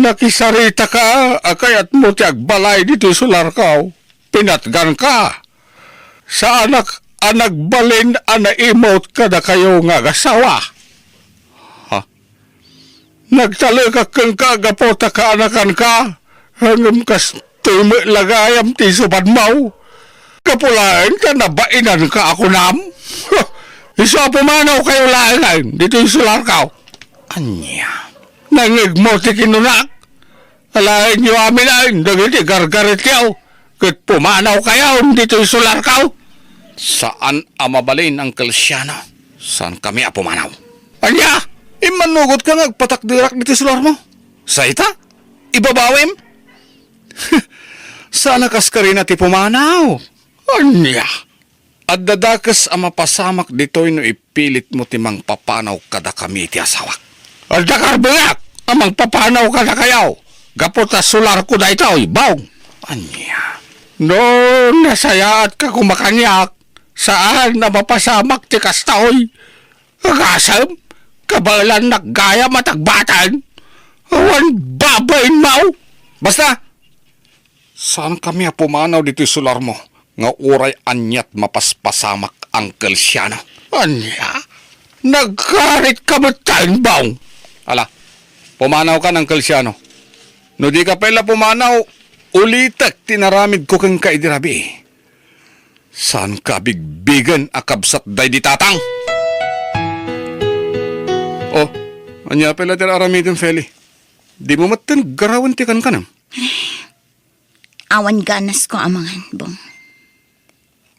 nakisarita ka, kayat mo ti agbalay dito sular ka. Pinatgan ka. Sa anak balin imot ka na kayo nga gasawa. Nagtalaga kang kagapota ka anakan ka. Hanggang kas timo lagayam ti subad mau. Kapulain ka na bainan ka ako nam. Isa pumanaw kayo lain dito yung sular ka. Anya. Nangig mo ti kinunak. Alain nyo amin ain. Dagiti gargarit yaw. Kat pumanaw kayo dito yung sular ka. Saan amabalin ang Kalsyana? Saan kami apumanaw? Anya! Imanugot ka ngagpatakdirak niti sular mo? Sa ita? Ibabawim? Sana kas ka rin ati pumanaw. Anya! At dadakas ang mapasamak dito'y no ipilit mo timang papanaw kada kami iti asawak. At dakarbungak! Amang papanaw kada kayaw. Gapot na sular ko na ito, ibaw. Anya! No, nasayaat ka kumakanyak. Saan na mapasamak ti kastaoy? Agasam? Kabalan naggaya matagbatan. Awan babayin mau. Basta, saan kami pumanaw dito sular mo? Nga uray anyat mapaspasamak ang Kalsyana. Anya? Nagkarit ka matayin baong? Ala, pumanaw ka ng Kalsyano. No di ka pala pumanaw, ulitak tinaramid ko kang kaidirabi. Saan ka bigbigan akabsat day di tatang? Oh, anya pala tira aramidin, Feli. Di mo matan garawan ti kan kanam. Awan ganas ko amangan, bong.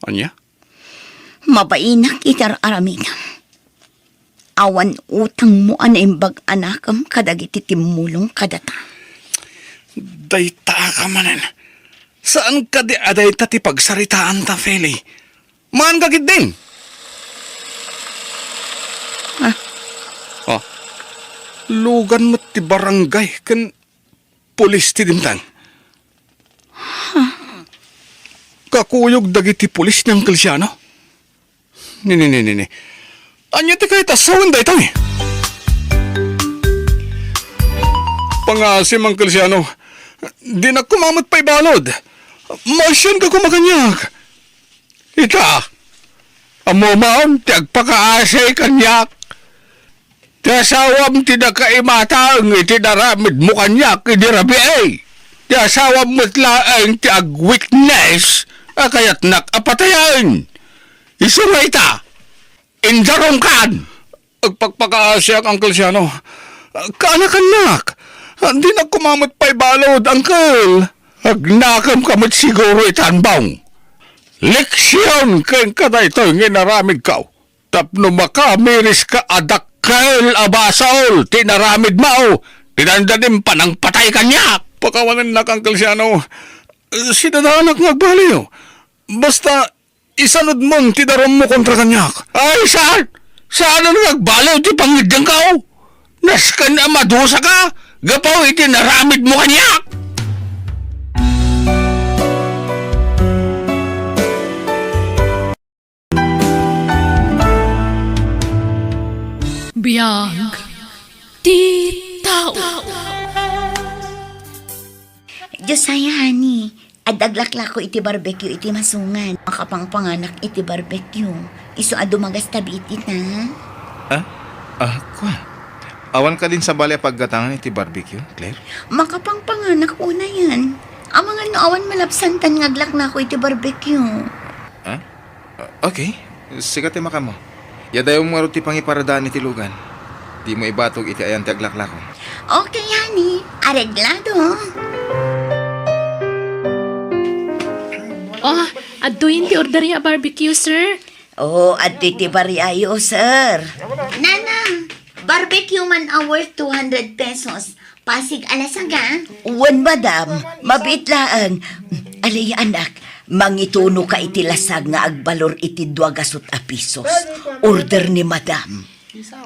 Anya? Mabainak itar aramidam. Awan utang mo anaimbag anakam kadagiti timulong kadata. Dayta ka manan. Saan ka di aday ti pagsaritaan ta, Feli? Maan ka gid din. Oh, lugan mo ti barangay kan pulis ti dimtang. Kakuyog dagiti pulis ng Kalsiano. Ni. Anya ti kahit asawan da ito eh. Pangasim ang Kalsiano. Di na kumamot pa'y balod. Masyan ka kumakanyag. Ika, amo maon ti agpakaasay kanyak. Ti asawam ti nakaimatang iti daramid mo kanyak iti rabi ay. Ti asawam matlaang ti ag-witness kayat nakapatayan. Isungay ta. Indarong kan. Agpagpakaasay ang Kalsiano. Kaanak-anak. Di na kumamot pa'y balod, Uncle. Agnakam kamot siguro itanbang. Leksyon kang kaday ito nginaramid ka. Tapno makamiris ka adakkel abasol. Tinaramid mo. Tinandanim pa ng patay kanya. Pakawanan na kang Kalsiano. Sinadanak nagbaliw. Basta isanod mong tidarom mo kontra kanyak. Ay, saan? Saan ang nagbaliw ti pangidang ka? Naskan na madusa ka? Gapaw iti naramid mo kanyak! Biyag, di tao. Diyos saya, honey. Adaglakla ko iti barbecue iti masungan. Makapangpanganak iti barbecue. Iso adumagas tabi iti na. Kwa. Awan ka din sa balya paggatangan iti barbecue, Claire? Makapangpanganak una yan. Ang mga noawan malapsantan ngaglak na ko iti barbecue. Okay. Sikat maka mo. Yadayo mo ti pangiparadaan iti lugan. Di mo ibatog iti ayan ti aglaklako. Okay, honey. Areglado. Oh, aduin ti order ya barbecue, sir. Oh, at iti bariayo, sir. Nanang, barbecue man worth 200 pesos. Pasig alasaga. Uwan, madam. Mabitlaan. Alay, anak. Mangituno ka iti lasag nga agbalor iti 2 pisos. Order ni madam.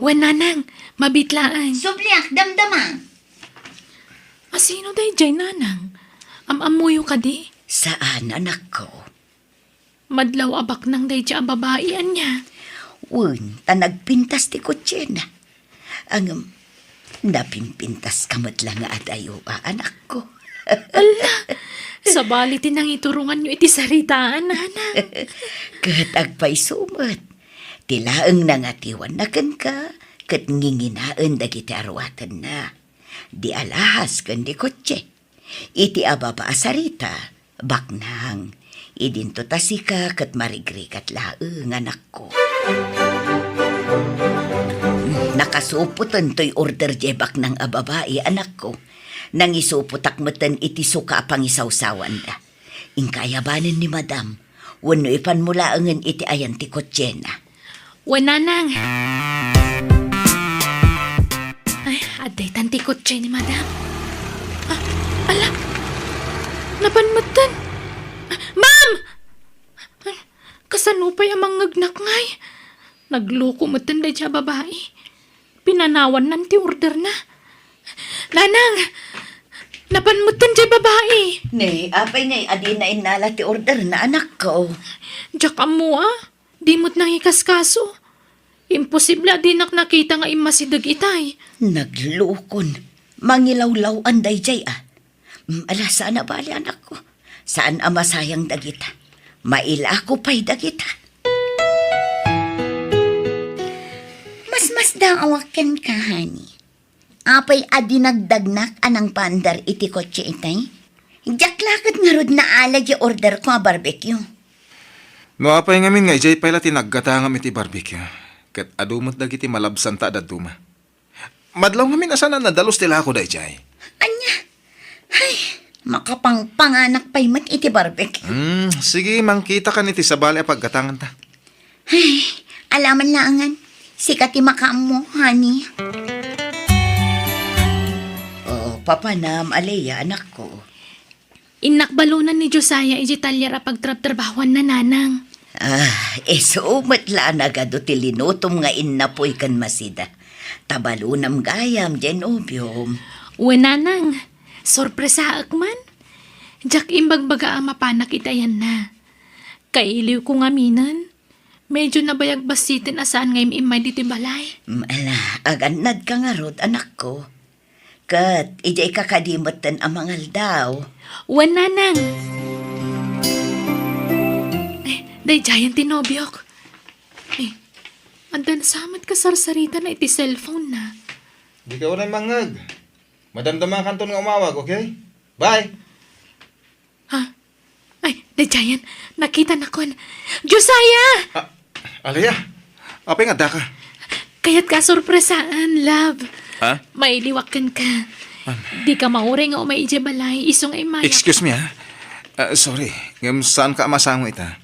Wen nanang, mabitlaan. Subliak, damdama. Asino day jay nanang? Amamuyo ka di. Saan, anak ko? Madlaw abak nang day jay babaian niya. Un, nagpintas ti kutse na. Ang napimpintas kamat lang nga adayo, anak ko. Sa balitin nang iturungan nyo iti saritaan, nanang. Kat agpay sumat. Tilaang nangatiwan na kan ka, kat nginginaan dagiti arwatan na. Di alahas kan di kotse. Iti ababa asarita, baknang. Idinto tasika kat marigrikat laeng anak ko. Nakasuputan to'y order jebak ng ababae anak ko. Nang isuputak matan iti suka pangisawsawan da. Ingkayabanan ni madam, wano ipanmulaangan iti ayan ti kotse na. Wen nanang. Ay, aday tanti kotse ni madam. Ala, napanmatan. Ma'am! Ay, kasanupay ang manggagnak ngay. Nagloko matan day siya babae. Pinanawan nanti order na. Nanang! Napanmutan siya babae. Ne, apay ngay adi na inala ti order na anak ko. Diyak mo di mo't nang ikaskaso. Imposible adinak nakita nga imasidag itay. Naglukon. Mangilawlaw anday jay Ala, saan na bali anak ko? Saan amasayang dagita? Maila ko pa'y dagita. Mas daw awaken ka, honey. Apay adi nagdagnak anang pandar iti kotse itay. Diyak lakad nga rod na ala di order ko a barbecue. No apay ngamin nga ijay pala tinaggatangam iti barbecue. Kat adumot dagiti malabsan ta daduma. Madlaw ngamin asana nadalos tila ako da ijay. Anya? Ay, makapangpanganak pa'y mat iti barbecue. Sige, mangkita ka niti sa bali paggatangan ta. Ay, alaman laangan. Sikat ti makaam mo, honey. Oh, papanam, Alea, anak ko. Inakbalunan ni Josiah iti talyara pagtrab-trabawan na nanang. Sumatla na gado ti linutom nga innapoy kan masida. Tabalunam gayam, Genobium. Nanang, sorpresa akman. Jak imbagbaga ang mapanak itayan na. Kailiw ko nga minan. Medyo nabayag basitin asaan ngayong imay diti balay. Aganad ka nga rod, anak ko. Kat, ijay kakadimatan ang mangal daw. Nanang. Day giant tinobyok. Andan samat ka sarsarita na iti cellphone na. Di ka unay mangag. Madamdaman kanton nga umawag, okay? Bye! Ay, day giant, nakita na kon. Josiah! Alea, apay nga da ka. Kaya't ka sorpresaan, love. Ha? Mailiwakan ka. Di ka maure nga umay ije balay, isong ay mayak. Excuse me, ha? Sorry, ngam saan ka masango ita?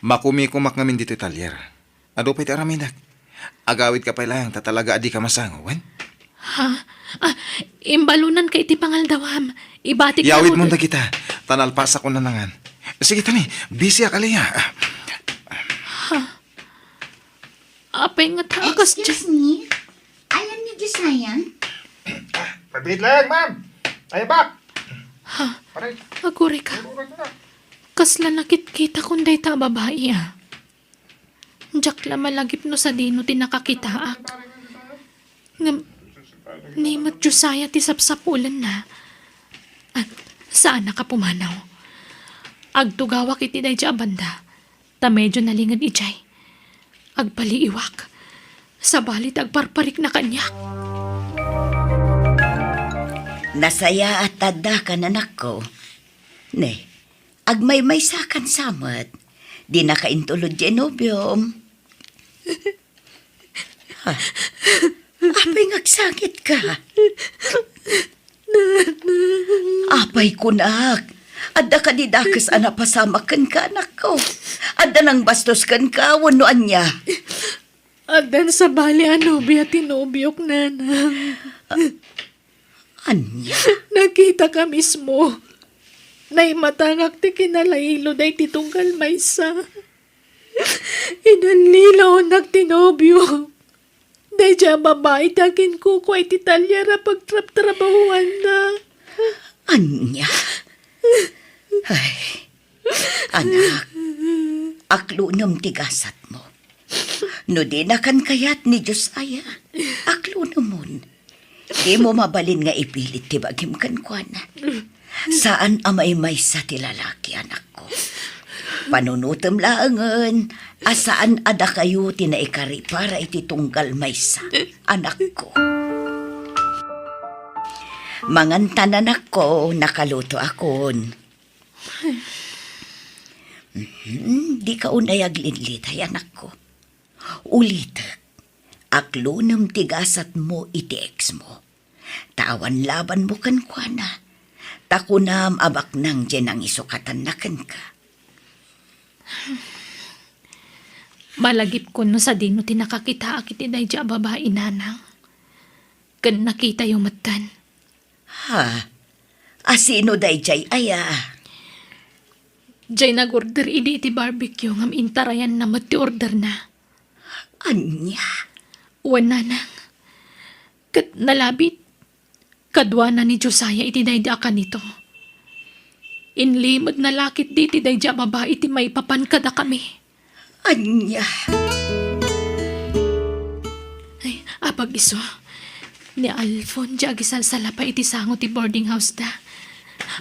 Makumikumak ngamin dito talyer. Ado pa'y taraminak. Agawid ka pa lang, tatalaga adi ka masango, wan? Imbalunan ka iti pangaldawam. Ibatik Yawid na mo na kita. Tanalpas ako na nangan. Sige, tani. Busy ak, Alea. Apay nga takas Excuse dyan. me? Alam ni Josiah? Pabit lang, ma'am. Ay, bak. Aguri ka. Kasla nakit-kita kunday ta babae Diyak la malagip no sa dino ti nakakitaak. Nimot Josiah ti sapsapulan na. Saan nakapumanaw? Agtugawak iti day dya banda. Ta medyo nalingad ijay. Agpaliiwak. Sa balit agparparik na kanyak. Nasaya at tada ka, anak ko. Ne, agmay-may sakan samat. Di nakaintulod, Genobium. Apay ngagsangit ka. Apay kunak. Adda ka di dakas anapasamakan ka, anak ko. Adda nang bastos kan ka, wanuan niya. Adan sa bali anobi at tinubiok nanang. Anya? Nakita ka mismo. Naimatangak ti kinalailo day titunggal maysa. Inanlilaw nagtinobyo. Day dya babae takin kuko ay titalyara pagtrap-trabahuan na. Anya? Ay, anak, aklunam tigasat mo. No di na kan kayat ni Josiah, aklunamon. Di mo mabalin nga ipilit ti bagim kan kuana. Saan amay-may sa tilalaki, anak ko? Panunutom laangan, asaan ada kayo tinaikari para ititunggal maysa, anak ko. Mangantanan ako, nakaluto akon. Di ka unayag linlitay, anak ko. Ulit, aklunam tigasat mo iti ex mo. Tawan laban mo kan kuana. Takunam abak nang dyan ang isukatan na kan ka. Malagip ko no sa dino tinakakita akit inay dya babae nanang. Kan nakita yung matan. Ha? Asino day jay aya? Diyay nag-order idi iti barbecue ngam intarayan na mati order na. Anya? Nanang. Kat nalabit. Kadwa na ni Josiah iti dayda ka nito. Inlimod na lakit di iti dayda babae iti may papankada kami. Anya? Ay, apag iso. Ni Alfon, diya gisalsala pa iti sango ti boarding house da.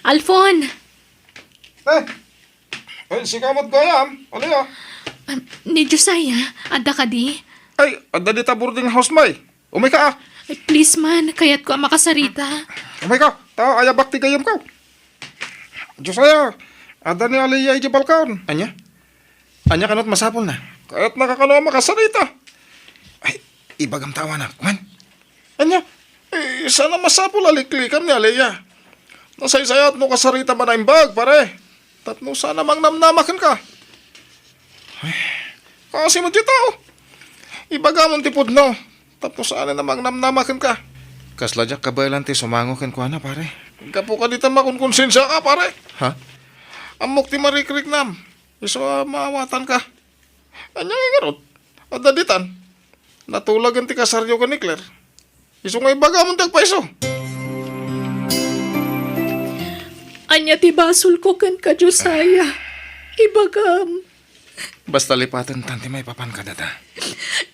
Alfon! Si kamot gayam, Alea. Ni Josiah, ada ka di? Ay, adda di ta boarding house, may. Umay ka, Ay, please man, kaya't ko ang makasarita. Umay ka, tao ayabak ti gayam ka. Josiah, adda ni Alea iti balkaon. Anya? Anya kanot masapol na. Kahit nakakano makasarita. Ay, ibagam tawa na. Kuman. Anya, sana masapol aliklikan ni Alea. Nasaysayat no kasarita ba na imbag, pare? Tatno sana mang namnamakan ka. Ay, kasi mo dito. Ibaga mong tipod no. Tatno sana namang namnamakan ka. Kasladyak kabaylan ti sumango ken kuana pare. Kapo ka dito makunkonsensya ka, pare. Ha? Amok ti marikrik nam. Iso maawatan ka. Anya ingarot. Adaditan. Natulagan ti kasaryo ka ni Claire. Iso nga ibaga mong tagpaiso. Anya ti basol ko kan ka, Josiah. Ibagam. Basta lipatan tanti may papan ka data.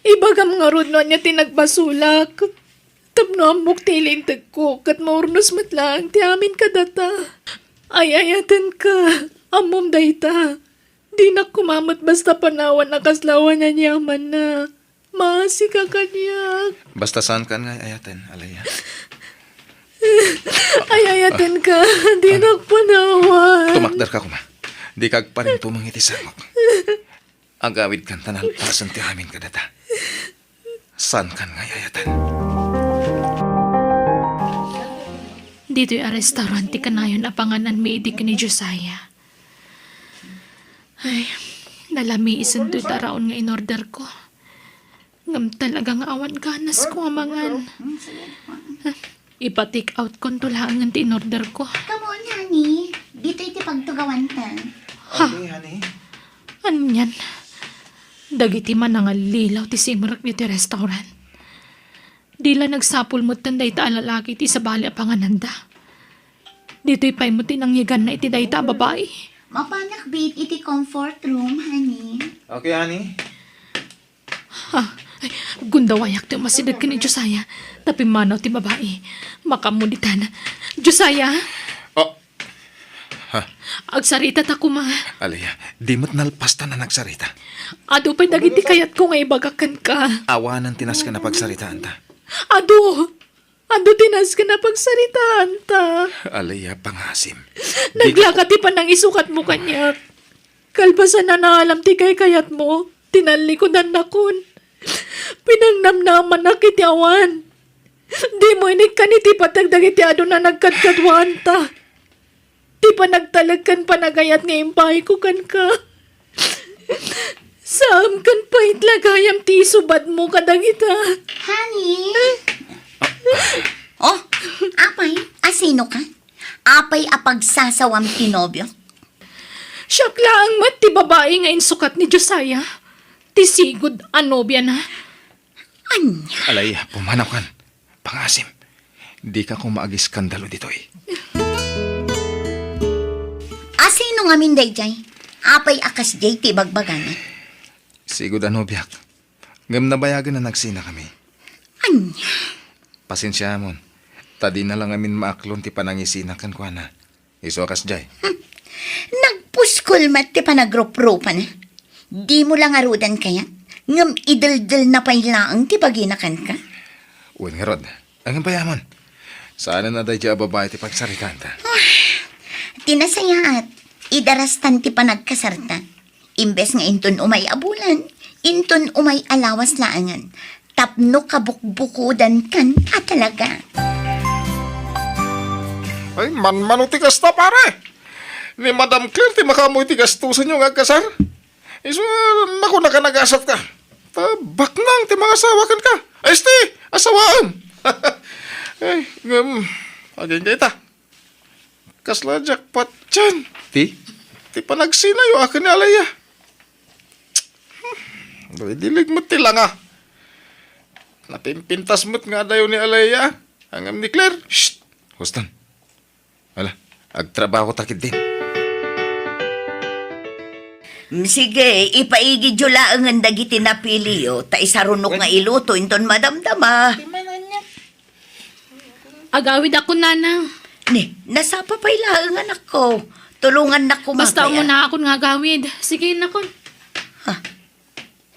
Ibagam nga rod no anya ti nagbasulak. Tapno amok ti ilintag ko kat maurnos matlang ti amin ka data. Ayayatan ka. Amom dayta. Di na kumamot basta panawan na kaslawan na niyaman na. Maasi ka kanyak. Basta saan kan nga ayaten, Alaya. Ayayatan ka. Di na panawan. Tumakdar ka kuma. Di kag pa rin tumangiti samok. Agawid kan tanan pasan ti amin ka data. Saan kan nga ayatan? Dito yung restaurant ti kanayon apanganan mi idi ni Josiah. Ay, nalami isan do'y taraon nga in-order ko. Ngam talaga nga awan ganas ko amangan. Ipa-take out ko tulangan ti in-order ko. Come on, honey. Dito iti pagtugawan ta. Okay, honey. Ano yan? Dagiti man nga lilaw ti simrak dito restaurant. Di la nagsapul mo tanday ta alalaki ti sa bali apangananda. Dito'y pay mo tinangyigan na iti dayta babae. Mapanak bit iti comfort room, honey. Okay, honey. Ay, gundawayak ti masidag ka ni Josiah. Tapi manaw ti babae. Makamuditan. Josiah, Oh, agsarita ta kuma. Alaya, di mo't nalpasta na nagsarita. Ado pa'y dagiti kayat ko nga ibagakan ka. Awanan tinas ka na pagsaritaan ta. Ado tinas ka na pagsaritaan ta. Alaya, pangasim. Naglakati pa nang isukat mo kanyak. Kalpasan na naalam ti kay kayat mo. Tinalikodan na kun. Pinangnamnaman na kiti awan. Di mo inik ka ni ti patagdag iti ado na nagkadkadwan ta. Di pa nagtalagkan panagayat nga impay ko kan ka. Saam kan pa itlagayam ti subad mo kadagita. Honey? Oh, apay, asino ka? Apay apagsasawam tinobyo? Siyak lang mat ti babae nga insukat ni Josiah. Ti sigod anobya na. Anya? Alaya, pumanaw kan. Pangasim. Di ka kumaagi skandalo dito eh. Asino nga minday jay? Apay akas jay ti bagbagana? Sigod ano biyak. Ngam nabayagan na nagsina kami. Anya? Pasensya mon. Tadi na lang amin maaklon ti panangisina kan kwa na. Iso akas jay. Nagpuskol mat ti panagrup-rupa na. Di mo lang arudan kaya? Ngam idaldal na pailaang ti paginakan ka? Uwan nga rod. Ang bayamon. Sana na dahi dya babae ti pagsaritaan ta. Tinasaya at idarastan ti panagkasarta. Imbes nga inton umay abulan, inton umay alawas laangan. Tapno kabukbukudan kan at talaga. Ay, manutigas na, pare. Ni Madam Claire, ti makamoy ti gastusan yung agkasar. Iso, naku, nakanagasat ka. Tabak nang, ti mga asawakan ka. Ay, sti, asawaan. Ay, aging kita. Kasla jackpot dyan. Ti? Ti panagsinayo akin ni Alaya. Dilig mo ti lang ah. Napimpintas mo't nga dayo ni Alaya. Hangam ni Claire. Shh! Huston. Wala, agtrabaho takid din. Sige, ipaigi jula ang dagiti napili yo. Ta isarunok nga iluto inton madamdama. Agawid ako nanang. Ni, nasapa pa ilang anak ko. Tulungan na ko Basta mamaya. mo na ako nga gawid. Sige na kon.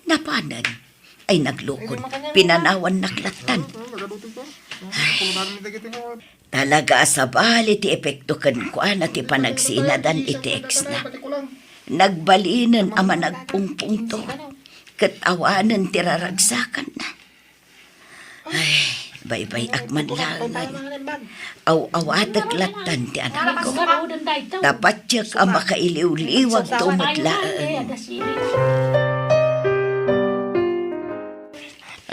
Napanan. Ay naglukon. Pinanawan naklatan. Talaga sa bali ti epekto kan ko na ti panagsinadan iti ex na. Nagbalinan ama nagpungpung to. Katawanan tiraragsakan na. Ay, baybay akman langan. Aw-awatag latan ti anak ko. Dapat siya ka makailiw-liwag to matlaan.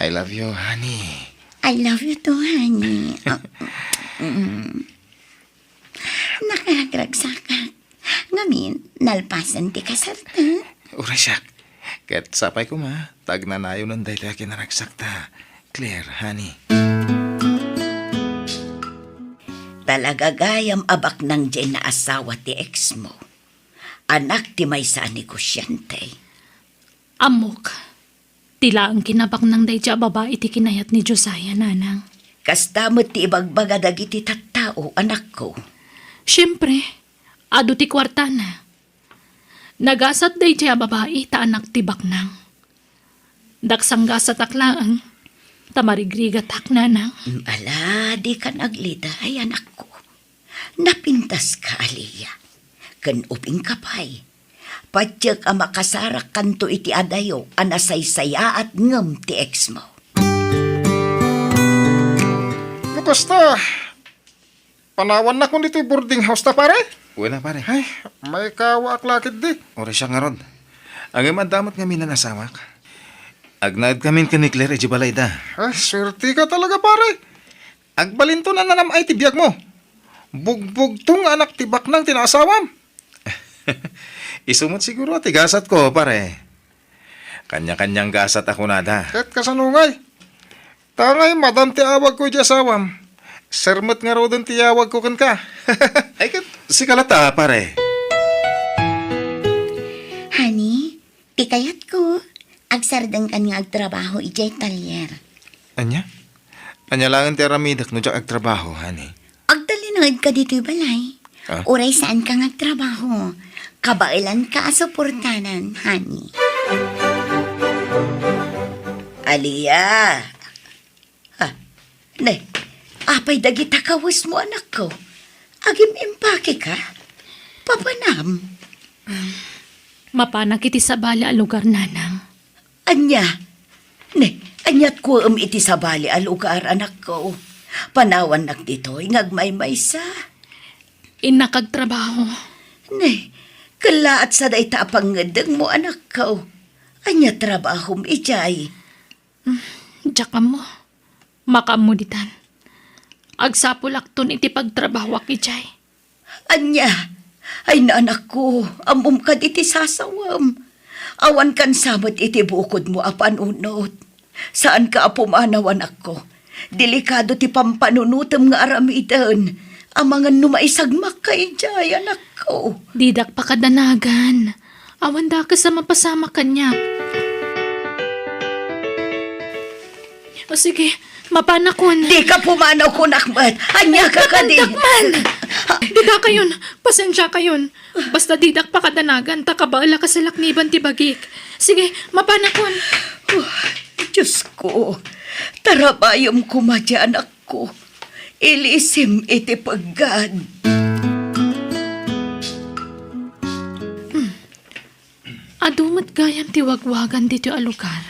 I love you, honey. I love you too, honey. Nakaragragsakan. Ngamin, nalpasan ti kasarta. Urasyak. Ket sapay ko ma, tagnanayo ng dayta kinaragsakta. Claire, honey. Talaga gayam abak ng dyan na asawa ti ex mo. Anak ti may sa negosyante. Amok. Tila ang kinabak ng dayja babae ti kinayat ni Josiah, nanang. Kastamot ti ibagbaga dagiti tattao, anak ko. Siyempre, ado ti kwarta na. Nagasat dayja babae ta anak ti baknang. Daksang gasat aklaan, tamarigrigatak, nanang. Ala, di ka naglida ay anak ko. Napintas ka, Aliyah. Kan uping kapay. Patsyak ang makasarak kanto iti adayo, anasaysaya at ngam ti ex mo. Basta, panawan na kung dito boarding house ta pare. Wala pare. Ay, may kawa ak lakit di. Urasyak nga ron. Ang imadamot kami na nasamak. Agnad kami ka ni Claire Ejibalay da. Ay, swerte ka talaga pare. Agbalinto na nanam ay tibiyag mo. Bugbog tong anak tibak ng tinasawam. Isumot siguro at igasat ko, pare. Kanya-kanyang gasat ako nada. Ket kasanungay. Tangay madam ti awag ko di asawam. Sermet nga raw din ti awag ko kan ka. Ay, si Kalata, pare. Honey, tikayat ko. Agsardang kan nga agtrabaho ijay talyer. Anya? Anya langan ti aramidak no jak agtrabaho, honey. Agdalinod ka dito balay. Ah? Uray saan ka agtrabaho. Kabailan ka asuportanan, honey. Aliyah. Ha, ne, apay dagita kawas mo anak ko. Agim impake ka. Papanam. Mapanak iti sa bali a lugar, nanang. Anya. Ne, anyat ko iti sa bali a lugar anak ko. Panawan nak dito, ingagmay-may sa. Inakagtrabaho. Ne, kalaat sa dayta pangadang mo anak ko. Anya trabahom ijay. Diyak mo. Makamuditan. Agsapulakton iti pagtrabaho ijay. Anya, ay na anak ko, amum ka iti sasawam. Awan kan samot iti bukod mo apan unot. Saan ka apumanawan ako? Delikado ti pampanunutam nga aramidan. Amangan numaisagmak ka ijay, anak ko. Didak pa kadanagan. Awan da ka sa mapasama kanya. O sige, mapanakon. Di ka pumanaw ko, nakmat. Anya ka ka din. Takman! Di ka kayon. Pasensya kayon. Basta didak pa kadanagan, takabala ka sa lakniban ti bagik. Sige, mapanakon. Diyos ko, tarabayom kumadya anak ko. Ilisim iti paggad. Adumat gayam ti wagwagan dito a lugar.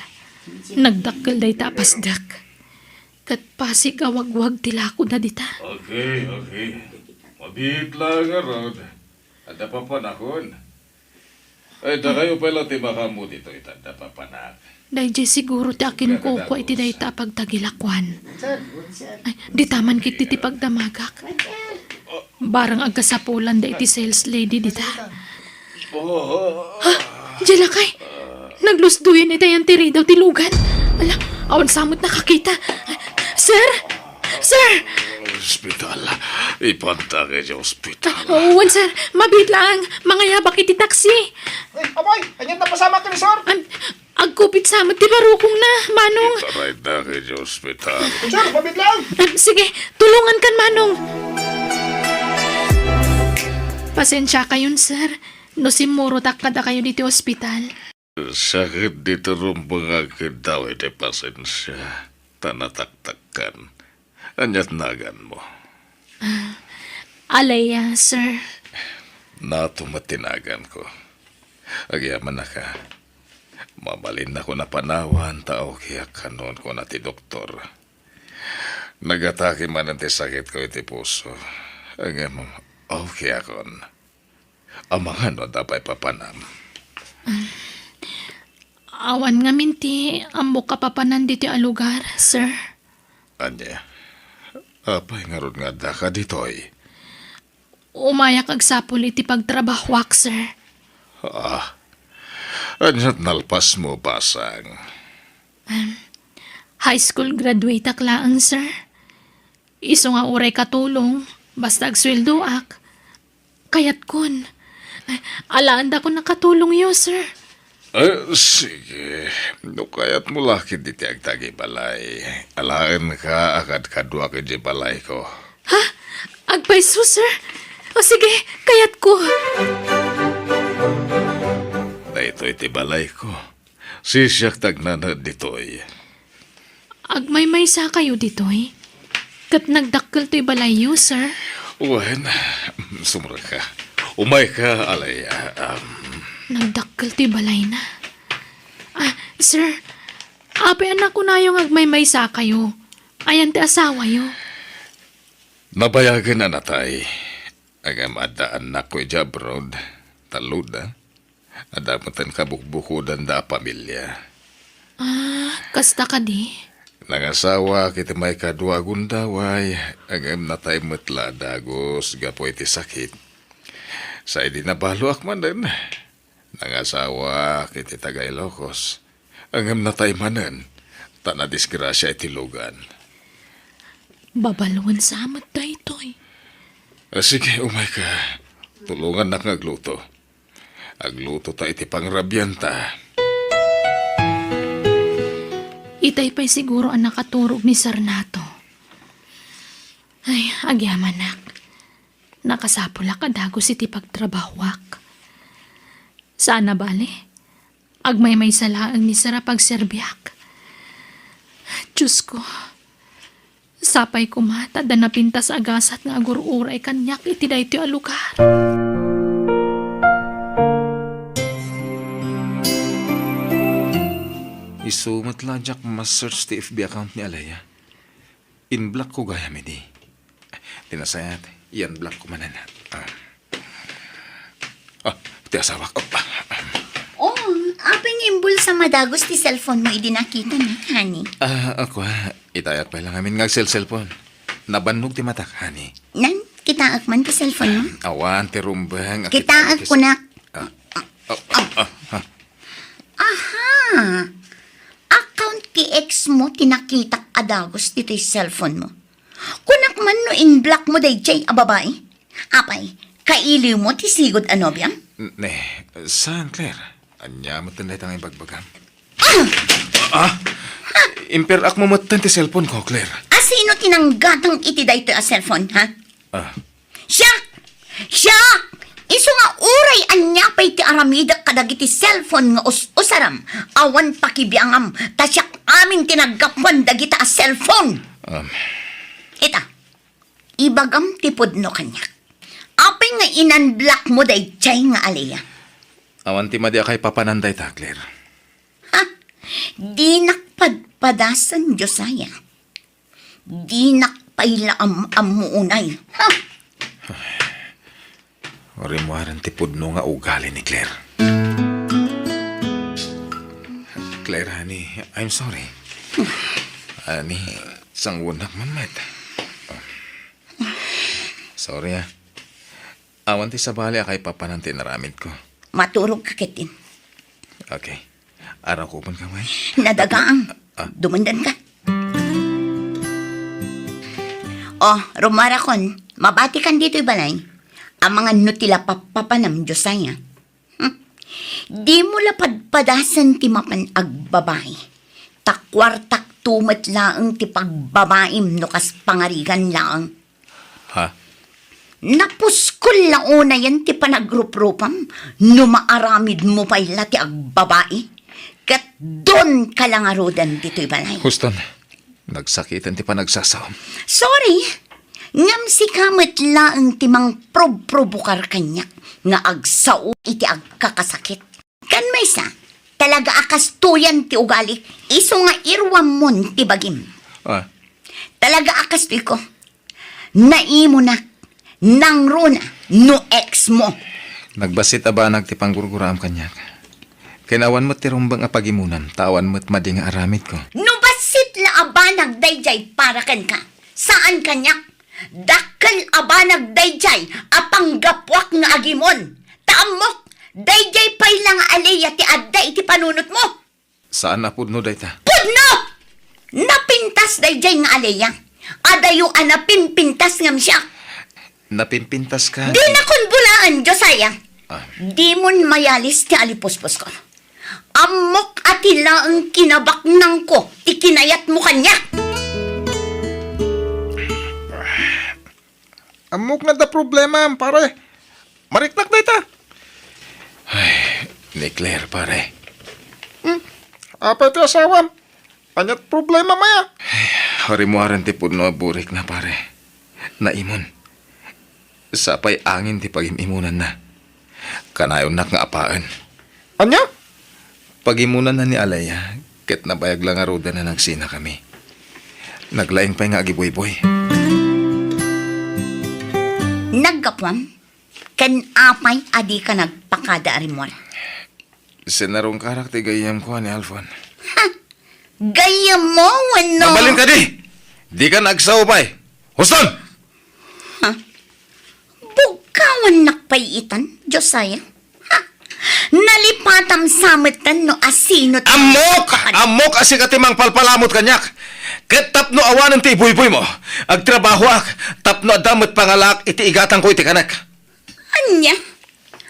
Nagdakkel day tapasdak. Kat pasig awagwag tilako na dita. Okay. Mabit lang nga rod. Ada pa panahon. Ay, da kayo pala ti makamu dito itanda pa panak. Dahil siguro ti akin ko iti day tapagtagilakwan. Ay, di taman kiti ti pagdamagak. Barang agkasapulan da iti sales lady dita. Ha? Jelakay! Naglusduyan ita yan tiri daw tilugan. Ala, awan samot nakakita. Sir! Sir! Hospital. Ipanta kayo sa hospital. Wan sir, mabit lang. Mga yabak iti taksi. Ay, abay, anyan na pasama ka ni sir. Agkupit samot ti barukong na, Manong. Taray na kayo sa hospital. Sir, mabit lang. Sige, tulungan kan, Manong. Pasensya kayon, sir. No simuro takada kayo dito ospital. Sakit dito rin mga daw iti pasensya. Tanataktakan. Anyat nagan mo. Alaya, sir. Nato matinagan ko. Agyaman na ka. Mabalin na ko na panawan tao kaya kanon ko na ti doktor. Nagatake man ang ti sakit ko iti puso. Agyamang okay akon. Amangan no dapat papanam. Awan nga minti, amo ka papanan dito a lugar, sir. Anya, apay nga ron nga da ka ditoy. Umaya kag sapul iti pagtrabahwak, sir. Anyat nalpas mo pasang. High school graduate ak laang, sir. Iso nga uray katulong, basta agsweldo ak. Kayat kun. Alaan da ko nakatulong yo, sir. Sige. No kayat mo laki diti agtagi balay. Alaan ka akad kadwa ka di balay ko. Ha? Agpaiso, sir? O sige, kayat ko. Na ito iti balay ko. Sisyak tagnanad ditoy. Agmay-may sa kayo ditoy. Kat nagdakkel to'y balayo, sir. Uwan, sumura ka. Umay ka, alay. Nagdakkel to'y balay na. Sir, ape anak ko na yung agmay-may sa kayo. Ayan ti asawa yo. Nabayagan na natay. Agam adaan na ko abroad. Taluda. Adapatan kabukbukudan da pamilya. Kasta ka di. Nangasawa kita may kadwa gundaway. Agam natay metla dagos gapo iti sakit. Sa di nabalo akman din. Nangasawa kiti tagay lokos. Agam natay manen. Tana disgrasya iti lugan. Babalwan sa amat da ito'y. Sige, umay ka. Tulungan na nga agluto. Agluto ta iti pangrabyan ta. Itay pa'y siguro ang nakaturog ni Sarnato. Ay, agyamanak. Nakasapula ka dagos iti pagtrabahwak. Sana bale? Agmay-may salaang ni Sara pagserbiak. Diyos ko. Sapay kumata da napintas agasat nga agururay kanyak iti dayto a lugar. Isumat lang jak mas-search ti FB account ni Alaya. In-block ko gaya mi di. Tinasayat, yan block ko manan. Ti asawa ko. Oh, apeng imbul sa madagos ti cellphone mo idinakita na, honey. Ako itayat pa lang amin nga cellphone. Nabannog ti matak, honey. Nan, kitaak man ti cellphone mo? Awan, ti rumbang. Kitaak ko na. Aha! Account ki ex mo tinakita adagos dito yung cellphone mo. Kunak man no in-block mo day jay a babae. Apay, kailiw mo ti sigod anobyang? Ne, saan, Claire? Anya mo tanday tangay bagbagam. Imperak mo matan ti cellphone ko, Claire. Sino tinanggatang iti dayto a cellphone, ha? Siya! Siya! Iso nga uray anya pa'y ti aramida kadagiti cellphone nga usaram. Awan pakibiangam, tasyak amin tinaggapan dagita a cellphone. Ita, ibagam tipod no kanya. Apay nga inan-block mo day chay nga alaya. Awan ti madi akay papananday ta, Claire. Ha? Di nakpadpadasan, Josiah. Di nakpaila amuunay. Ha? Orimuaran ti pudno nga ugali ni Claire. Claire, honey, I'm sorry. Honey, sangwunak man met. Sorry, Awan ti sabali akay papanan ti naramid ko. Maturog ka kitin. Okay. Araw ko man kamay. Nadagaang. Dumundan ka. Oh, Romarakon, mabati kan dito'y balay. Ang mga nutila papapanam, Josiah. Di mo lapadpadasan ti mapan agbabae. Takwartak tumat laang ti pagbabaim no kas pangarigan laang. Ha? Napuskol la una yan ti panagruprupam no maaramid mo pa ila ti agbabae. Kat doon ka lang arudan dito'y balay. Houston, nagsakitan ti panagsasaw. Sorry, ngam si kamit laang ti mang prob-probukar kanyak nga agsao iti agkakasakit. Kan may sa, talaga akas tuyan ti ugali, iso nga irwam mon ti bagim. Ah, Talaga akas ti ko. Naimo na, nangro na, no ex mo. nagbasit aba nagtipanggurguraam kanyak. Kinawan mo't tirumbang apagimunan, tawan mo't madi nga aramid ko. No basit la aba nagdayjay para ken ka. Saan kanyak? Dakkel aba nagdayjay apang gapwak nga agimon. Taamok, dayjay pay lang aleya ti adda iti panunot mo. Saan na pudno dayta? Pudno! Napintas dayjay nga aleya. Adayo anapinpintas ngam siya. Napimpintas ka. Di na kun bulaan, Josiah. Ah. Di mon mayalis ti alipuspos ko. Amok atila ang kinabaknang ko, ti kinayat mo kanya. Amok na da problema, pare. Mariknak dayta. Ni Claire, pare. Apa ti asawam? Anyat problema maya. Harimuaran ti pudno aburik na, pare. Naimon. Sapay angin ti pagimimunan na. Kanayon nak nga apaan. Anya? Pagimunan na ni Alaya, ket nabayag lang nga roda na nagsina kami. Naglaing pa'y nga agiboy-boy. Naggapwam, ken apay adi ka nagpakada arimol. Sinarong karak ti gayam ko ni Alfon. Gaya mo, wano? Mabalin ka di! Di ka nagsaupay! Huston! Bukawan nakpayitan, Josiah. Ha? Nalipatam sametan no asino. Amok! Amok asi ka timang palpalamot kanyak! Ket tapno awanan ti ibuy-buy mo. Agtrabaho ak, tapno adamot pangalak iti igatan ko iti kanak. Anya?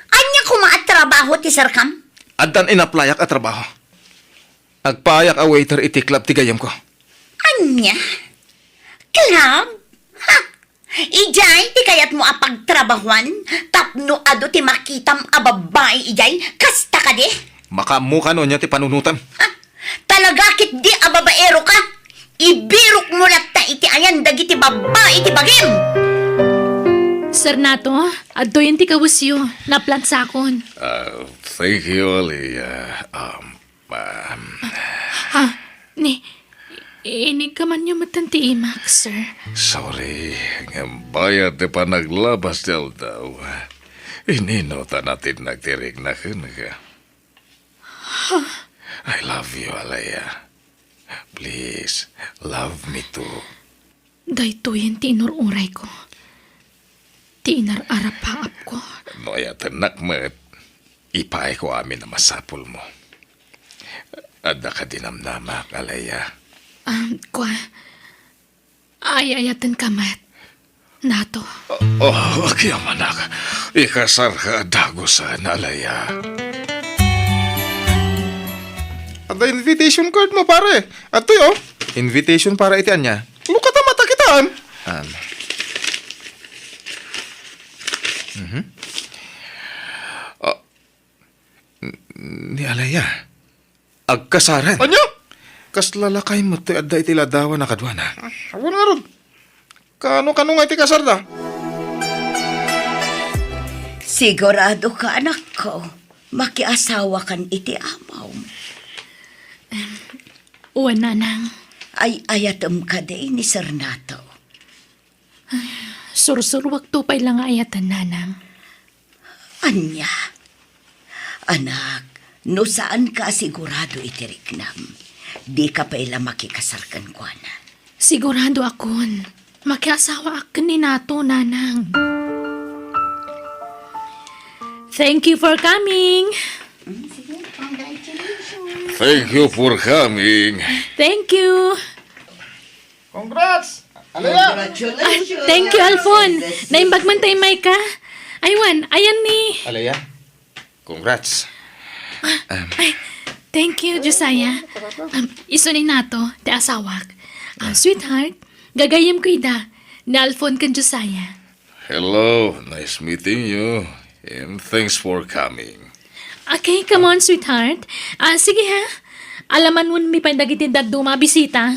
Anya kumaatrabaho ti sarkam? Adan inaplayak at trabaho. Agpayak a waiter iti club ti gayam ko. Anya? Club? Ha? Ijay, ti kayat mo apagtrabahuan? Tapno ado ti makitam a babae ijay? Kasta ka di? Makamuka no niya ti panunutan. Ha? Talaga kit di a babaero ka? Ibirok mo latta iti ayan dagiti babae iti bagim! Sir Nato, adto yun ti kawusyo, naplansakon. Thank you, Aliyah. Ha? Inig ka man yung matanti imak, sir. Sorry, ang bayad di pa naglabas del daw. Ininota natin nagtirig na ka. I love you, Aliyah. Please, love me too. Dahito yun ti inururay ko. Ti inararapaap ko. No, yatanak met, ipay ko amin na masapul mo. Adda ka dinamnamak, Aliyah. Kwa, ayayatan ka, Matt. Nato. Oh, akiamanak. Ikasar ka dagusan, Aliyah. Ada invitation card mo, pare. Ato yo. Invitation para iti anya. Luka ta mata kitaan. Ni Alaya. Agkasaran. Anya? Kas lalakay mo ti adda iti ladawa na kadwana. Awan nga ron. Kano nga iti kasar da? Sigurado ka, anak ko. Makiasawa kan iti amaw. Uwan, nanang. Ay ayatom ka day ni Sir Nato. Sursurwag to pa'y lang ayatan, nanang. Anya, anak, no saan ka sigurado iti riknam? Di ka pa ila makikasarkan ko na. Sigurado akon. Makiasawa akin ni Nato, nanang. Thank you for coming. Thank you for coming. Thank you. Congrats! Aliyah! Thank you, Alfon. Naimbag man tayo, Maika. Aywan, ayan ni. Alaya, congrats. Ay, thank you, Josiah. Iso ni Nato, ti asawak. Sweetheart, gagayim ko ida. Ni Alfon kan Josiah. Hello, nice meeting you. And thanks for coming. Okay, come on, sweetheart. Sige ha. Alaman mo mi pandagiti daduma bisita.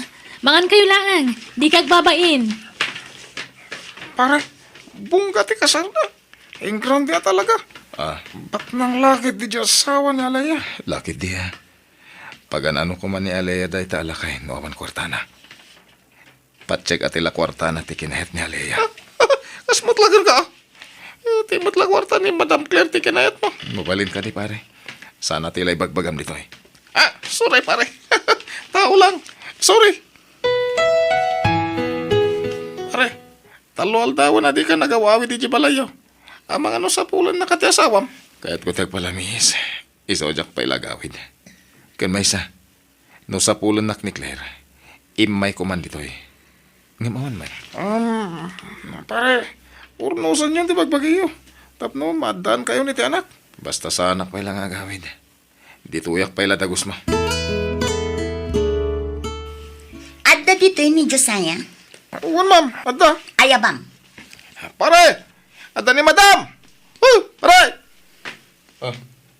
Mangan kayo lang. Di kag babain. Pare, bungga ti kasar da. Ang grande talaga. Bak nang lakit di Diyos asawa ni Alaya. Lakit dia. Pag ano ko man ni Alea day ta alakay no awan kwartana. Patsek at ila kwartana ti kinahit ni Alea. Kas matlagan ka. Ti matlagwarta ni Madam Claire ti kinayat mo. Mabalin ka di pare. Sana tila'y bagbagam dito eh. Sorry pare. Tao lang. Sorry. Pare, talo aldawan na di ka nagawawi di Jibalayo. Ang mga no sa pulan na kati asawam. Kaya't ko tagpalamis. Isojak pa ilagawid. Kan may isa. No sa pulan nak ni Claire. Imay kuman dito eh. Ngamawan may. Pare, urnusan yan di bagbagiyo. Tapno, madaan kayo ni ti anak. Basta sa anak pa ilang agawid. Dituyak pa ila dagos mo. Adda dito ni Josiah. Uwan ma'am, adda. Ayabang. Pare, adda ni Madam. Pare.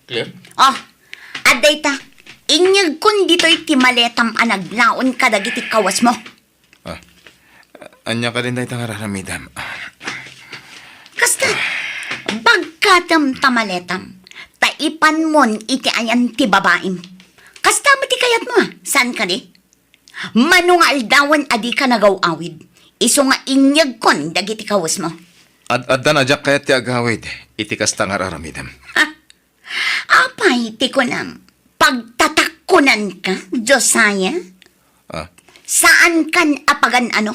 Claire? Oh, adday ta. Inyag kun dito iti maletam anaglaon kadagiti kawas mo. Anya ka din dahi tangararamidan. Kasta, bagkatam tamaletam, taipan mon iti ayan ti babaim. Kasta mo ti kayat mo, saan ka di? Manong aldawan adi ka nagaw-awid. Iso nga inyag kon dagiti kawas mo. Adda na jak kayat ti agawid. Itikas tangararamidan. Apay ti ko nam, pagtatakunan ka, Josiah? Saan kan apagan ano?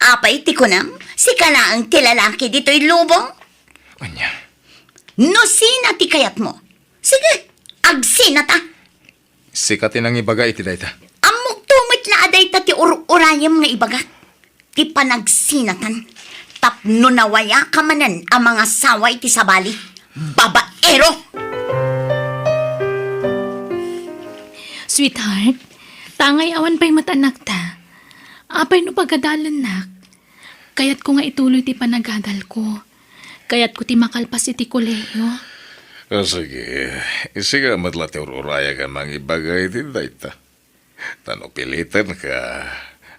Apay ti ko nam, si kalaang tilalaki dito'y lubong? Anya? No sina ti kayat mo? Sige, agsina ta. Sikatin ang ibaga iti dahi ta. Amok tumit la aday ta ti urayam nga ibaga. Ti panagsinatan. Tapno nawaya kamanan ang mga saway ti sabali. Babaero! Sweetheart, tangay awan pa'y matanak ta. Apay no pagadalan nak. Kaya't ko nga ituloy ti panagadal ko. Kaya't ko ti makalpas iti koleyo. Sige. Sige, matla ti uraya ka mga ibagay din dayta. Tano pilitan ka.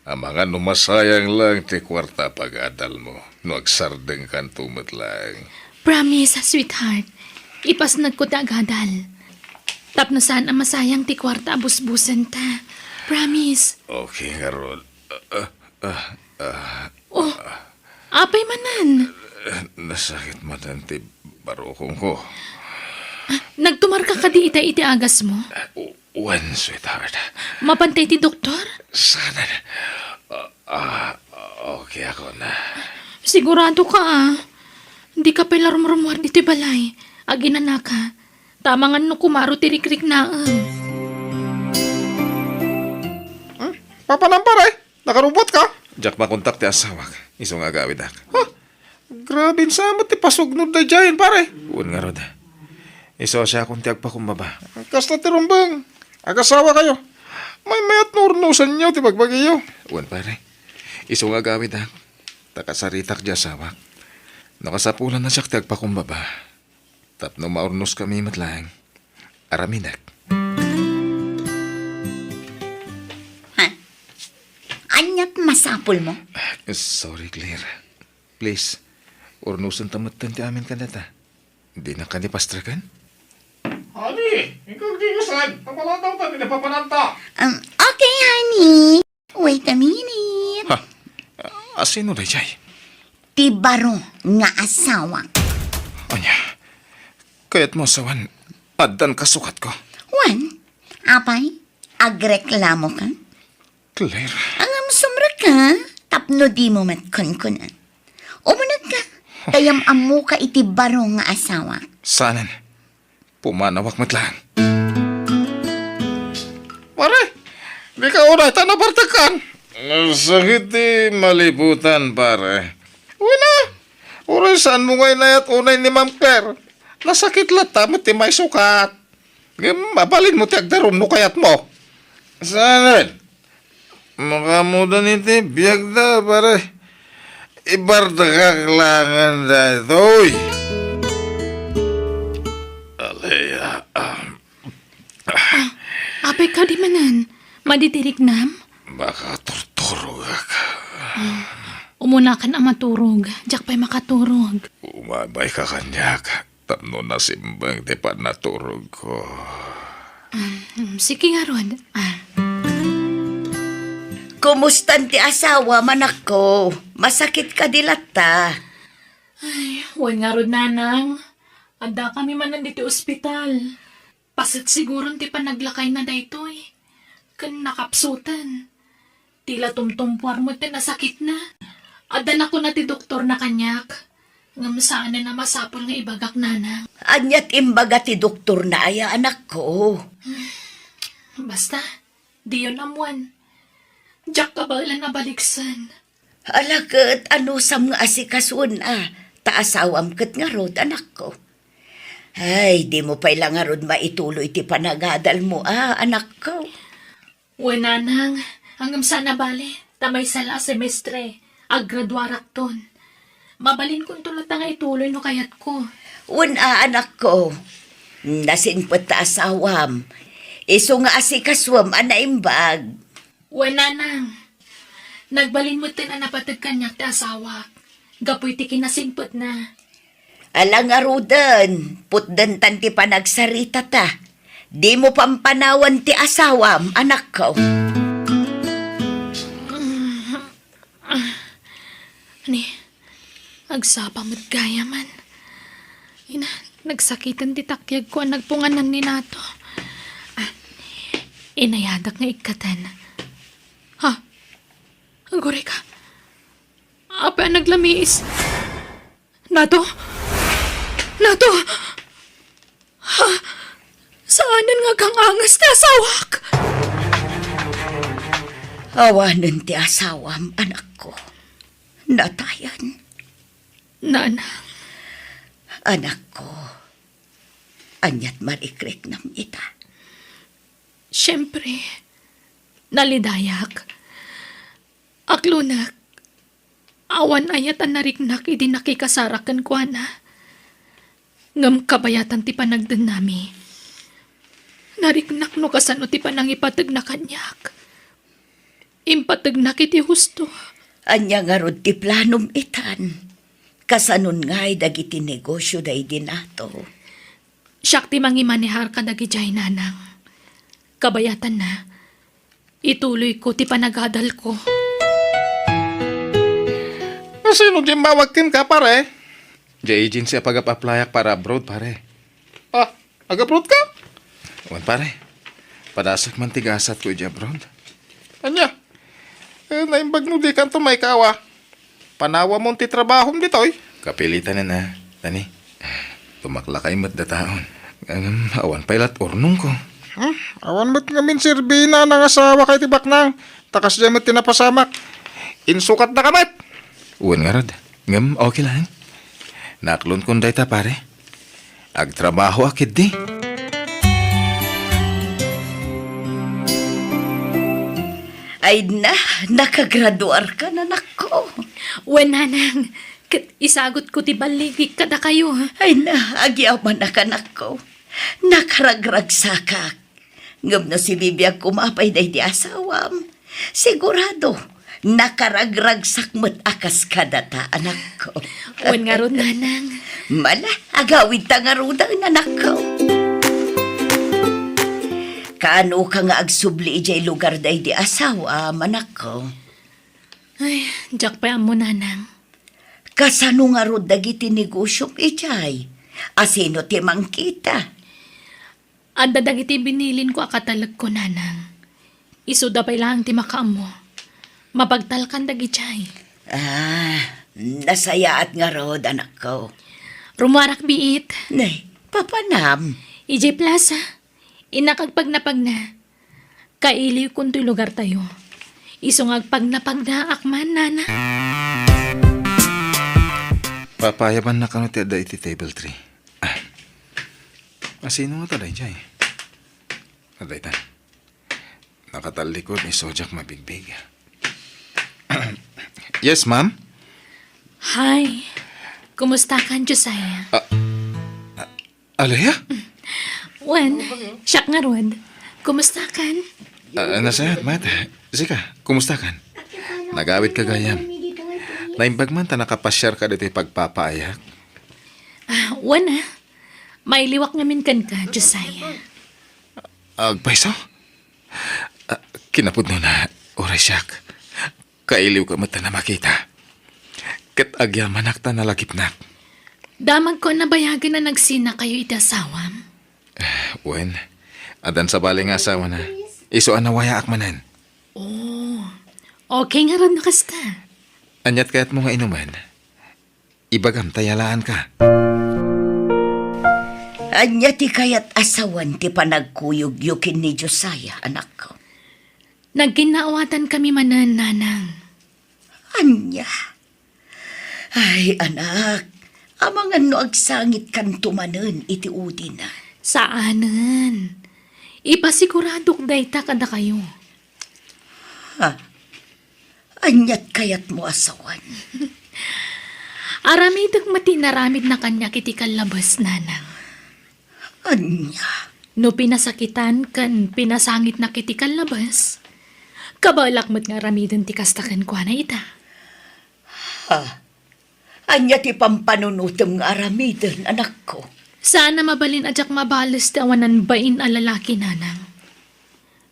Ang mga numasayang lang ti kwarta pag-adal mo. No agsardeng kan tumat lang. Promise, sweetheart. Ipasnag ko ti agadal. Tapno saan ang masayang ti kwarta abusbusan ta. Promise. Okay, nga Rod. Oh, apay manan. Nasakit man ti barokong ko. Nagtumar ka kadi iti agas mo. One, sweetheart. Mapantay ti doktor? Sana na. Okay ako na. Sigurado ka Hindi ka pala rumrumuar dito balay. Aginana ka. Tamangan no kumaro tirik-rik na Papa ng pare, nakarubot ka. Jak makontak ti asawak. Isong agawid ak. Grabe sama ti pasugnod na dyan pare. Uwan nga rod. Iso siya kung ti agpakumbaba. Kasta ti rumbang. Agasawa kayo. May mayat nurnusan niyo ti bagbagiyo. Uwan pare. Isong agawid ak. Takasaritak di asawak. Nakasapulan na siya ti agpakumbaba. Tapno maurnos kami matlang. Araminak. Anyat masapul mo? Sorry, Claire. Please, urnusan tamatan ti amin kanata. Hindi na ka ni pastrakan? Honey, ikaw di ko saan. Papalataw ta, pinapapananta. Okay, honey. Wait a minute. Asino na jay? Ti baro nga asawa. Anya, kaya't mo sawan, addan kasukat ko. Juan, apay, agreklamo ka? Claire, Ang sumra ka, tapno di mo matkunkunan. Umunag ka, kayam amo ka iti baro nga asawa. sanan, pumanawak matlang. Pare, di ka unay ta nabartakan. Sakit di malibutan, pare. Una, uray saan mo ngay nayat unay ni Ma'am Claire. Nasakit lata, mati may sukat. Mabalin mo ti agdarum no kayat mo. Sanan? Makamudan iti biyag da, pare. Ibarda kaklangan da ito, uy. Alaya, Apay ka di manan. Maditirik nam. baka torturo ka. Umuna kan ang maturog. Jak pa'y makaturog. Umabay ka kanyak. Tapno na simbang di pa naturog ko. Sige nga, Rod. Kumusta ti asawa, manak ko? Masakit ka dilata. Huwag nga, Rod, nanang. Anda kami man nandito ospital. Pasit siguro ti pa naglakay na daytoy. Kan nakapsutan. Tila tumtumpuar mo ti nasakit na. Adan ako na ti doktor na kanyak. Ngam saan na masapol nga ibagak nanang. Anyat imbaga ti doktor na aya, anak ko. Basta, di yun amuan. Diyak ka ba ilan nabaliksan? Alakat, ano sam nga asikasun taasawam kat nga rod, anak ko. Ay, di mo pa ilang nga rod maituloy ti panagadal mo, anak ko. Uwe nanang, hanggang sana bali, tamay sala semestre, aggraduarak ton. Mabalin kong tulad nga ituloy no kayat ko. Anak ko. Nasinpot ta asawam. Iso nga asikaswam, anaimbag. Uwe nanang, nagbalin mo tin napatag kanyak ti asawa. Gapoy ti kinasimpot na. Alang arudan, putdan tan ti panagsarita ta. Di mo pampanawan ti asawam, anak ko. Ani, agsapa mo't gaya man. Nagsakitan ti takyag ko ang nagpunganan ni nato. Inayadak nga ikatan. Ha? Agore ka. Apa ang naglamiis? Nato? Nato? Ha? Saanan nga kang angas na asawak? Awanan ti asawam, anak ko. Natayan. Nanang, Anak ko. Anyat marikrek nam ita. siyempre, nalidayak. Aklunak, awan ayat ang nariknak idi nakikasarakan ko na. Ngam kabayatan ti panagdan nami. Nariknak no kasano ti panang ipatag na kanyak. Impatag na kiti husto. Anya nga rod ti planom itan. Kasanon nga'y dagiti negosyo day dinato. Siyak ti mangimanihar ka dagijay nanang. Kabayatan na, ituloy ko ti panagadal ko. Sino di mawagkin ka, pare? Di agency pag-aplayak para abroad, pare. Agaprot ka? Wan, pare. Padasak man tigasat ko di abroad. Anya? Naimbag no di kanto may kawa. Panawa mong ti trabahom ditoy. Kapilitan na. Tani, tumaklakay mat da taon. Awan pailat ornong ko. Awan mo't ngamin sirbina ng asawa kay tibak nang. Takas dyan mo't tinapasamak. Insukat na kamat. Uwan nga rod. Ngam, okay lang. Naklon kong dayta, pare. Agtrabaho akit di. Ay nakagraduar ka na, anak ko. Wen nanang, isagot ko ti baligik kada kayo. Ay agyaman na kanak ko. Nakaragrag sakak. Ngam na si Bibiyag kumapay day di asawam. Sigurado, nakaragrag sakmat akas kadata, anak ko. Wen nga ron nanang. Mala, agawid ta nga rudang anak ko. Kaano ka nga agsubli ijay lugar day di asawa, anak ko? Ay, jak pa mo nanang. Kasano nga rod dagiti negosyong ijay? Asino ti mangkita? Anda dagiti binilin ko akatalag ko nanang. Isuda pa ilang ti makaamo. Mapagtalkan dagijay. Nasayaat nga rod, anak ko. Rumarak biit. Nay, papanam. EJ Plaza. Inakagpagnapag na. Kailiw kung to'y lugar tayo. Isungagpag na akman, nana. Papayaban na kano ti ada iti table tree. Asino nga taday jay? Aday tan. Nakatalikod ni Sojak mabigbig. Yes, ma'am? Hi. Kumusta ka, Josiah? Alaya? Wen, siyak nga rod. Kumusta ka? Nasayat, mat. Sika, kumusta kan? Nagawit ka gayam. Naimbag man ta nakapasyar ka dito pagpapaayak. Wen May liwak ngamin kan ka, Josiah. Agpaiso? Kinapod no na, oray siyak. Kailiw ka mata na makita. Kat agyaman akta na lagipnak. Damag ko nabayagan na nagsina kayo iti asawam. Wen, adan sa bali nga asawa na. Iso anawaya akmanan. Okay nga rin nakasta. Anyat kayat mo nga inuman. Ibagam tayalaan ka. Anya ti kayat asawan ti panagkuyog-yukin ni Josiah, anak ko. Nagkinaawatan kami manan, nanang. Anya? Ay, anak. Amangan no agsangit kan tumanen iti udi na. Saanan? Ipasiguradok dayta kada kayo. Anyat kayat mo asawan. Aramidag matinaramid na kanya kiti kalabas, nanang. Anya? No pinasakitan kan pinasangit na kiti kalabas. Kabalakmat nga ramidan ti kastakan ko na ita. Anya ti pampanunutom nga aramidan, anak ko. Sana mabalin ajak mabalas ti awanan bain a lalaki, nanang.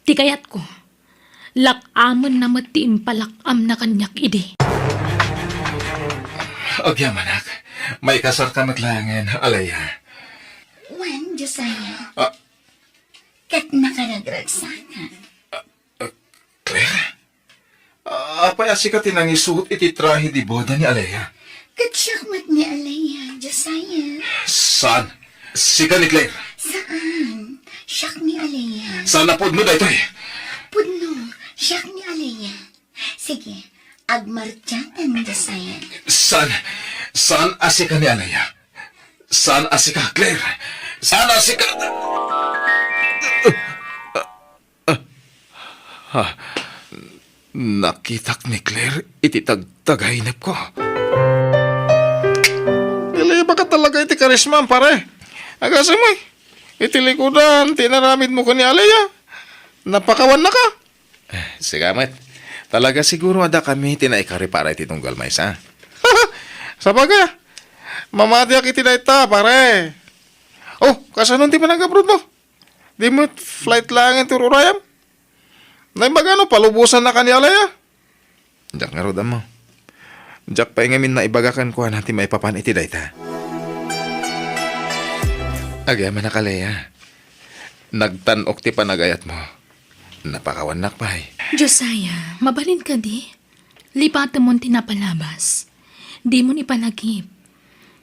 Ti kayat ko, lakamon na mati impalakam na kanyak idi. Agyaman ak. May kasar ka matlangin, alaya. Wan, Josiah. Ah. Kat nakaragraksakan. Claire? Apay asika tinang isuot iti trahe di boda ni alaya. Kat siyakmat ni Alaya, Josiah. Saan? Sika ni Claire. Saan? Siyak ni Alaya. Saan napod mo daytoy? Pudno, siyak ni Alaya. Sige, agmartyakan, Josiah. Saan? Saan asika ni alaya? Saan asika, Claire? Saan asika? Nakitak ni Claire iti tagtagainap ko. Dili ba ka talaga iti karisman, pare? Agasamoy. Iti likudan, tinaramid mo ko ni Alaya. Napakawan na ka. Sigamat. Talaga siguro ada kami tinaikari para iti tunggal mais, ha? Sabaga, mamatiak iti dayta, pare. Oh, kasanon ti panag-abroad mo? Di mo flight lang ang tururayam? Naimbaga no, palubusan na ka ni Alaya. Jak nga rodam mo. Jak pa ingamin na ibagakan ko natin maipapan iti dayta. Agyaman na kalaya. Nagtanok ti panagayat mo. Napakawanak pa Josiah, mabalin ka di. Lipatan mo tinapalabas. Di mo ni panagip.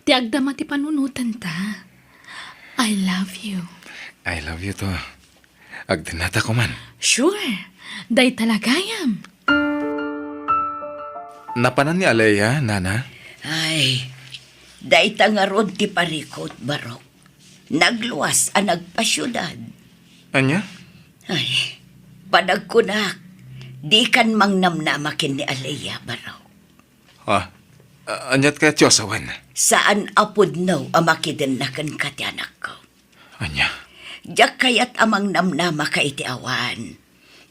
Ti agdama ti panunutan ta. I love you. I love you to. Agdinata ko man. Sure. Day talagayam. Napanan ni Alaya, nana? Ay, dayta nga rod ti parikot, barok. Nagluwas ang nagpasyudad. Anya? Ay, panagkunak. Di kan mangnamnamakin ni Alaya, barok. Anyat ka tiyosawan. Saan apod no amakiden na kan katyanak ko. Anya? Diyak kayat amang namnama ka iti awan.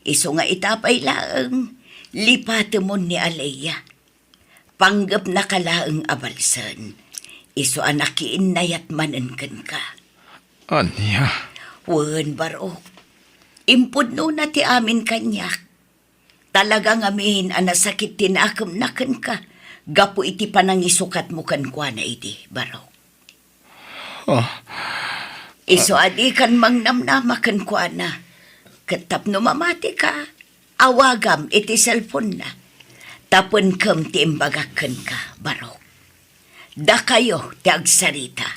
Iso nga itapay laeng, lipate mo ni Alaya. Panggap na kalaeng abalsan. Iso anakiin nayat manenken ka. Anya? Wen barok. Impod no na ti amin kanyak. Talagang amin anasakit tinakam naken ka. Gapo iti panangisukat mo kan kwa na iti, barok. Iso adi kan mangnamnama kan kwa na. Katap no mamati ka, awagam iti cellphone na. Tapon kam ti imbagakan ka, barok. Da kayo ti agsarita.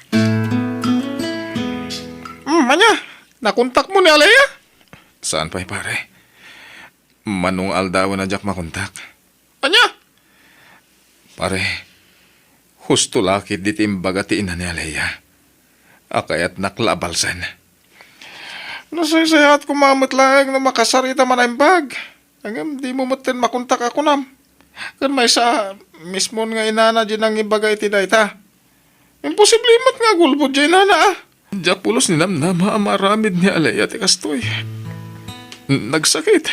Anya, nakontak mo ni Alaya? Saan pa'y pare? Manong aldaw na jak makontak. Anya? Pare, husto lakit di timbagatiin na ni Alaya. Akayat naklabalsan. Nasaysayat ko mamatlaag na makasarita man ang bag. Hanggang di mo matin makontak ako nam. Kan may sa mismo nga inana dyan ang ibaga iti dayta. Imposible mat nga gulbod dyan inana ah. Jak pulos ni namnama amaramid ni Alaya ti kastoy. Nagsakit.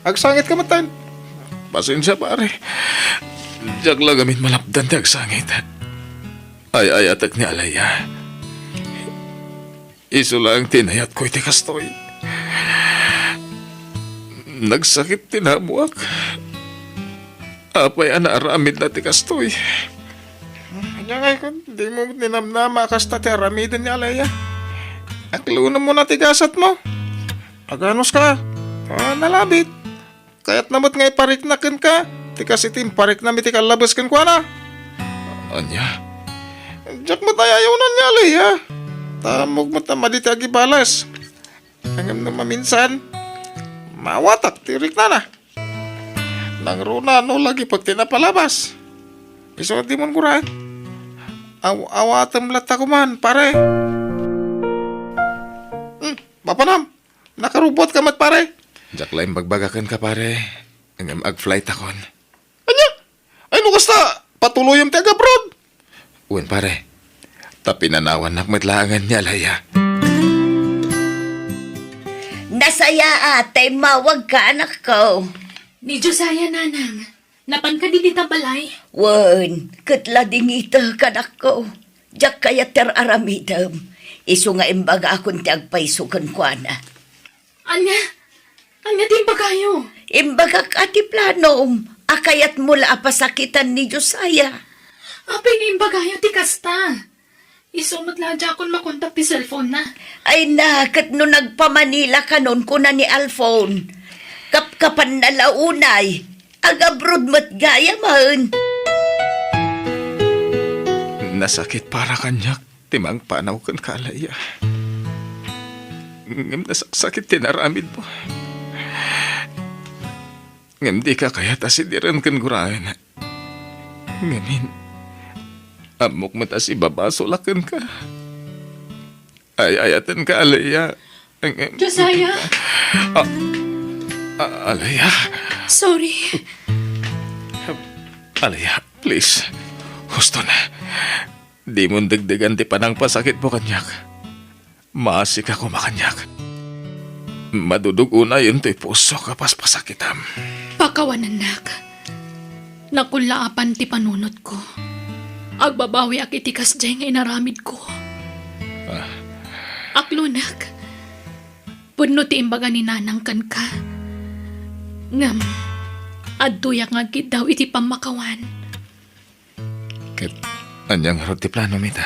Agsangit ka matan. Pasensya pare. Jak lagamin malapdan ti agsangit. Ay atak ni Alaya. Iso lang tinayat ko iti kastoy. Nagsakit tinamuak. Apay anaaramid na ti kastoy. Kanya ngay ko, di mo ninamnama kasta ti aramidin ni Alaya. Aklunan mo na ti gasat mo. Aganos ka. Nalabit. Kaya't namot ngay parik na ken ka. Ti kasitim parik na miti kalabas ken kwa na. Anya. Diyak mo tayayaw na niya Alaya. Tamog mo tamaditi agibalas. Hanggang na maminsan. Mawatak tirik na. Nang runa no lagi pag tinapalabas. Iso di mon kuran. Awatam lata ko man, pare. Bapanam, nakarubot ka mat, pare. Jak lain bagbagakan ka pare. Ang ag-flight akon. Anya? Ay, nukas na. Patuloy yung tiaga, brod. Uwan pare. Tapi nanawan nakmatlangan niya Alaya. Nasaya ate, mawag ka anak ko. Ni Josiah, nanang. Napan ka din balay. Wan, katla ding ita kanak ko. Jak kaya ter aramidam. Isu nga imbaga akong ti agpaisukan ko na. Anya din ba kayo? Imbaga ka ti planom. Akayat mula apasakitan ni Josiah. Apay nga imbagayo ti kasta. Isunod ladya akong makontak ti cellphone na. Ay nakat no nagpamanila ka nun kuna ni Alphone. Kapkapan na launay. Agabrod mat gaya man. Nasakit para kanyak. Timang panaw kan ka Alaya. Ngam nasakit tinaramid mo. Ngam di ka kaya tasidiran kan gurayan. Ngamin. Amok mata si babasolakan ka. Ayatan ka Alaya. Josiah, Alaya. sorry. Alaya, please. Gusto na. Di mo dagdagan ti panang pasakit mo kanyak. Maasik ako makanyak. Madudugo na yun to'y puso kapas pasakitam. Pakawanan nak. Nakulaapan ti panunot ko. Agbabawi ak itikas jay nga inaramid ko. Aklunak. Puno ti imbaga ni nanang kan ka. Ngam, adtuyak nga gid daw iti pamakawan. Kat, anyang harap ti plano mita.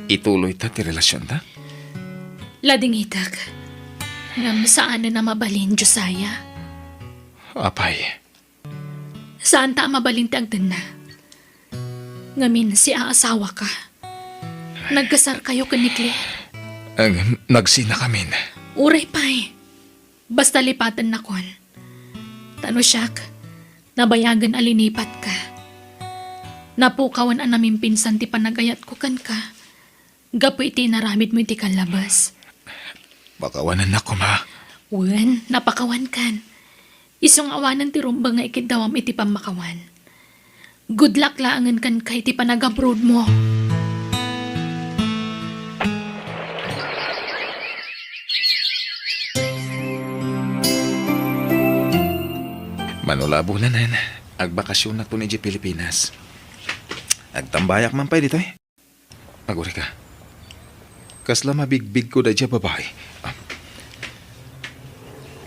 Ituloy ta ti relasyon ta? Lading itak. Ngam saan na mabalin, Josiah? Apay. Saan ta mabalin ti agdan na? Ngamin si aasawa ka. Nagkasar kayo kan ni Claire. Ang nagsina kami na. Uray pa'y. Basta lipatan na kon. Tano siyak, nabayagan alinipat ka. Napukawan ang namin pinsan ti panagayat ko kan ka. Gapo iti naramid mo iti kalabas. Bakawanan na ko ma. Wen, napakawan kan. Isong awanan ti rumba nga ikidawam iti pamakawan. Good luck laangan kan kay iti panag-abroad mo. Manulabo na nan. Agbakasyon na to ni Pilipinas. Agtambayak man pa dito eh. Aguri ka. Kasla mabigbig ko da dya babae.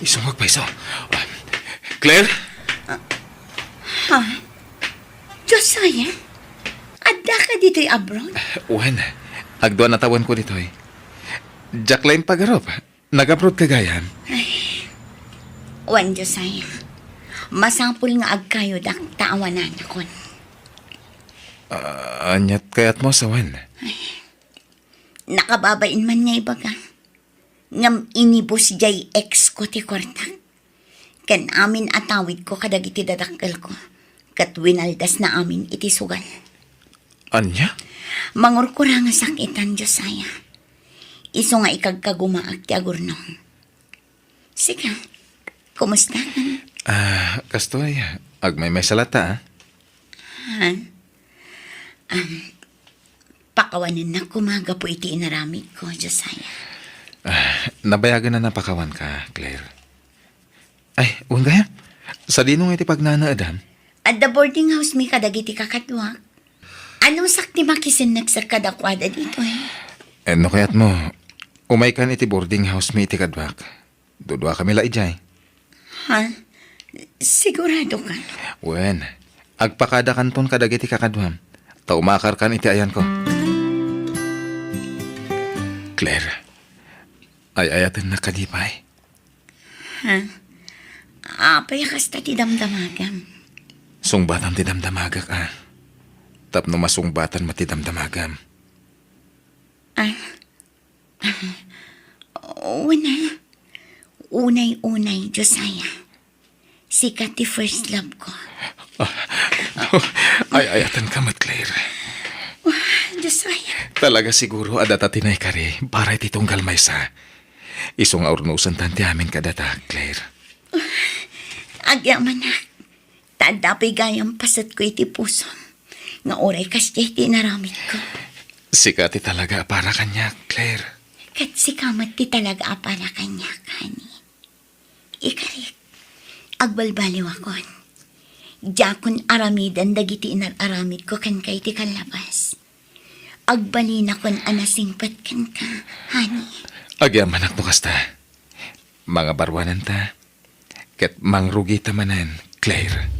Isungag pa iso. Claire? Josiah, adda ka dito'y abroad? Uwan. Agdoan na tawan ko dito eh. Jacqueline Pagarop. Nag-abroad kagayan. Wan, Josiah. Masangpul nga agkayo dak taawanan akon. Anyat kayat mo sa wan. Nakababain man niya ibaga. Ngam inibos jay ex ko ti kwarta. Kan amin atawid ko kadag iti dadakkel ko. Kat winaldas na amin iti sugal. Anya? Mangurkura nga sakitan, Josiah. Iso nga ikagkagumaag ti agurnong. Sige, kumusta ka? Kastoy. Agmay salata Pakawanan na kumaga po iti inaramid ko, Josiah. Nabayagan na napakawan ka, Claire. Ay, uwan kaya? Sa dinong iti pagnanaadan? At the boarding house mi kadagiti kakatwa. Anong sakti makisin nagsakadakwada dito eh? No kaya't mo, umay kan iti boarding house mi iti kadwak. Dudwa kami la ijay. Ha? Sigurado ka? Wen, agpakada kanton kadagiti kakadwam. Taumakar kan iti ayan ko. Claire, ay ayatin na kadipay. Apay kasta ti damdamagam. Sungbatan ti damdamagak Tapno masungbatan mati damdamagam. Unay, Josiah. Sikat ti first love ko. Ay ayatan ka mat, Claire. Josiah. Talaga siguro adata tinay kari para iti tunggal maysa. Isong aurnusan tanti amin kadata, Claire. Agyaman na. Tadapay gayang pasat ko iti puso. Nga oray kasya iti naramit ko. Sikati talaga para kanya, Claire. Kat si kamat ti talaga para kanya, kani. Ikarit. Agbalbaliw akon. Jakon aramidan dagiti inaramid ko kan kay ti kalabas. Agbalin akon anasingpat kan ka, honey. Agyaman ak kasta. Mga barwanan ta. Ket mangrugi tamanan, Claire.